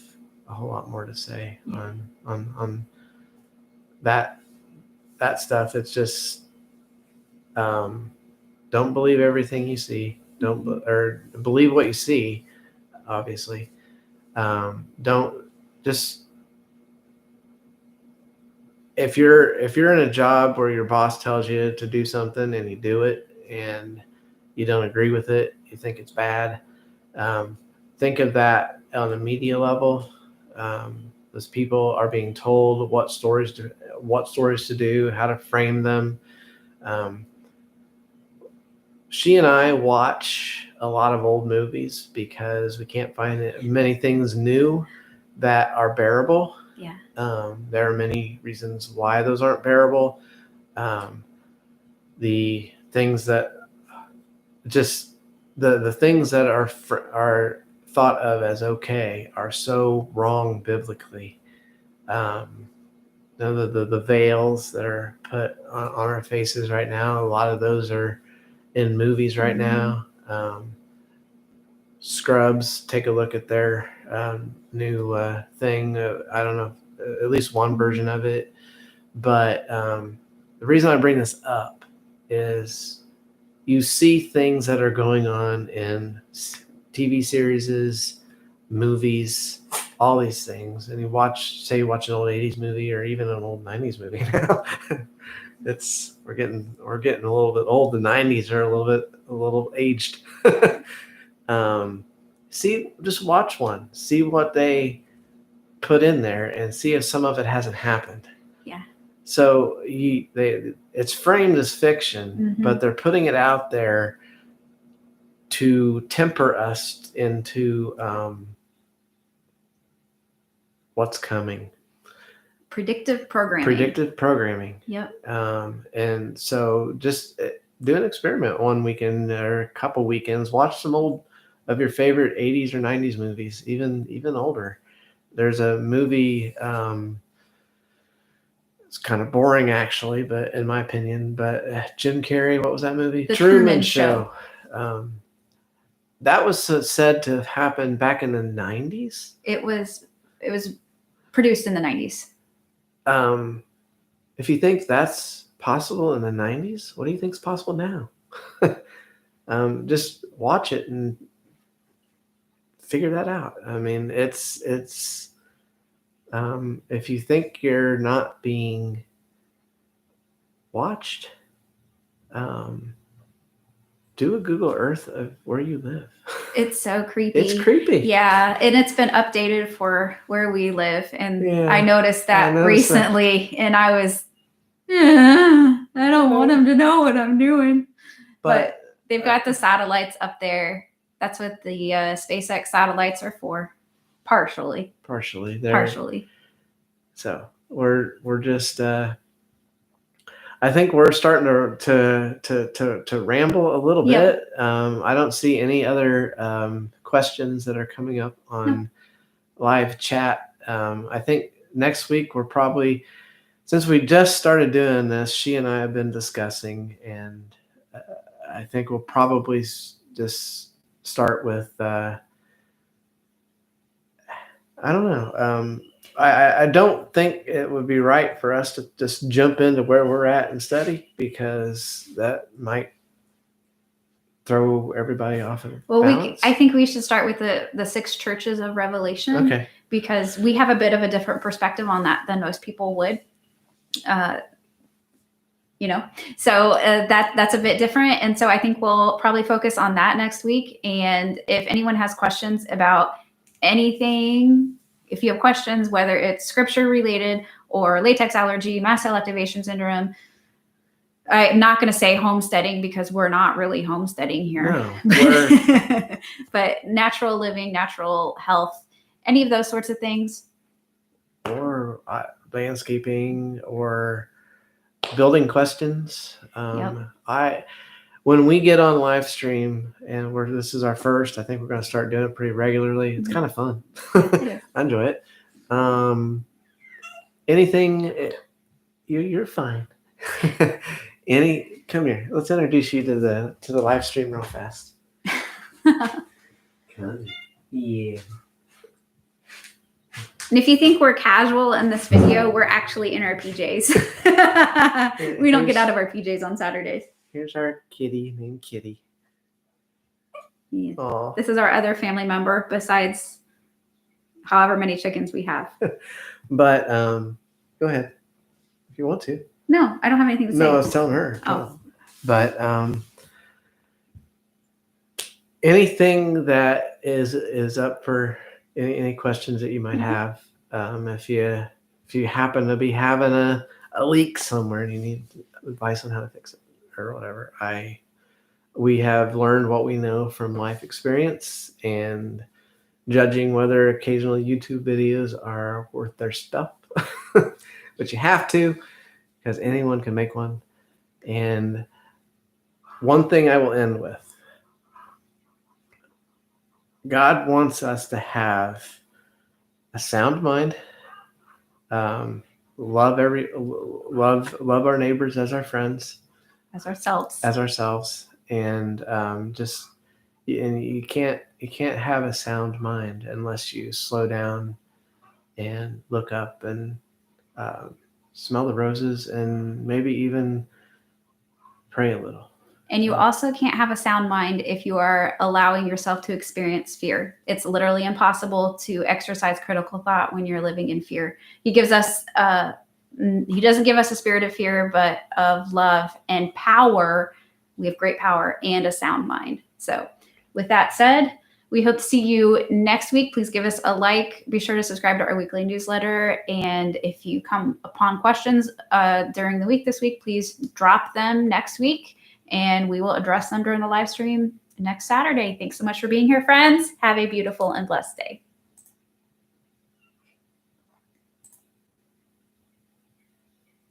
a whole lot more to say on that stuff. It's just don't believe everything you see. Or believe what you see. Obviously, don't just. If you're in a job where your boss tells you to do something and you do it and you don't agree with it, you think it's bad. Think of that on a media level. Those people are being told what stories to do, how to frame them. She and I watch a lot of old movies because we can't find many things new that are bearable. Yeah. There are many reasons why those aren't bearable. The things that just the things that are thought of as okay are so wrong biblically. The veils that are put on our faces right now, a lot of those are in movies right now. Scrubs, take a look at their new thing. I don't know, at least one version of it. But the reason I bring this up is you see things that are going on in TV series, movies, all these things, and you watch an old 80s movie or even an old 90s movie now. We're getting a little bit old. The 90s are a little aged. Just watch one, see what they put in there, and see if some of it hasn't happened. Yeah. So it's framed as fiction, but they're putting it out there to temper us into what's coming. Predictive programming. Yep. And so just do an experiment one weekend or a couple weekends. Watch some old of your favorite 80s or 90s movies, even older. There's a movie, it's kind of boring actually, but in my opinion, but Jim Carrey, what was that movie? The Truman Show. That was said to have happened back in the 90s. It was produced in the 90s. If you think that's possible in the 90s, what do you think is possible now? Just watch it and figure that out. I mean, it's if you think you're not being watched, do a Google Earth of where you live. It's so creepy. It's creepy. Yeah, and it's been updated for where we live, and I noticed that recently, and I was, I don't want them to know what I'm doing. But they've got the satellites up there. That's what the SpaceX satellites are for, partially. So we're just. I think we're starting to ramble a little bit. I don't see any other questions that are coming up on live chat. I think next week we're probably, since we just started doing this, she and I have been discussing, and I think we'll probably just start with, I don't know. I don't think it would be right for us to just jump into where we're at and study, because that might throw everybody off of balance. I think we should start with the 6 churches of Revelation. Okay. Because we have a bit of a different perspective on that than most people would. So that's a bit different. And so I think we'll probably focus on that next week. And if anyone has questions about anything, if you have questions, whether it's scripture related or latex allergy, mast cell activation syndrome, I'm not going to say homesteading because we're not really homesteading here. No, but natural living, natural health, any of those sorts of things. Or landscaping or building questions. When we get on live stream, and this is our first, I think we're going to start doing it pretty regularly. It's kind of fun. I enjoy it. Anything, you're fine. Come here. Let's introduce you to the live stream real fast. Yeah. And if you think we're casual in this video, we're actually in our PJs. We don't get out of our PJs on Saturdays. Here's our kitty named Kitty. Yeah. This is our other family member besides however many chickens we have. But go ahead if you want to. No, I don't have anything to say. No, I was telling her. Oh. But anything that is up for any questions that you might have, if you happen to be having a leak somewhere and you need advice on how to fix it or whatever, We have learned what we know from life experience and judging whether occasional YouTube videos are worth their stuff, but you have to, because anyone can make one. And one thing I will end with, God wants us to have a sound mind, love our neighbors as our friends, As ourselves. and you can't have a sound mind unless you slow down and look up and smell the roses and maybe even pray a little. And you also can't have a sound mind if you are allowing yourself to experience fear. It's literally impossible to exercise critical thought when you're living in fear. He doesn't give us a spirit of fear, but of love and power. We have great power and a sound mind. So with that said, we hope to see you next week. Please give us a like. Be sure to subscribe to our weekly newsletter. And if you come upon questions during the week this week, please drop them next week, and we will address them during the live stream next Saturday. Thanks so much for being here, friends. Have a beautiful and blessed day.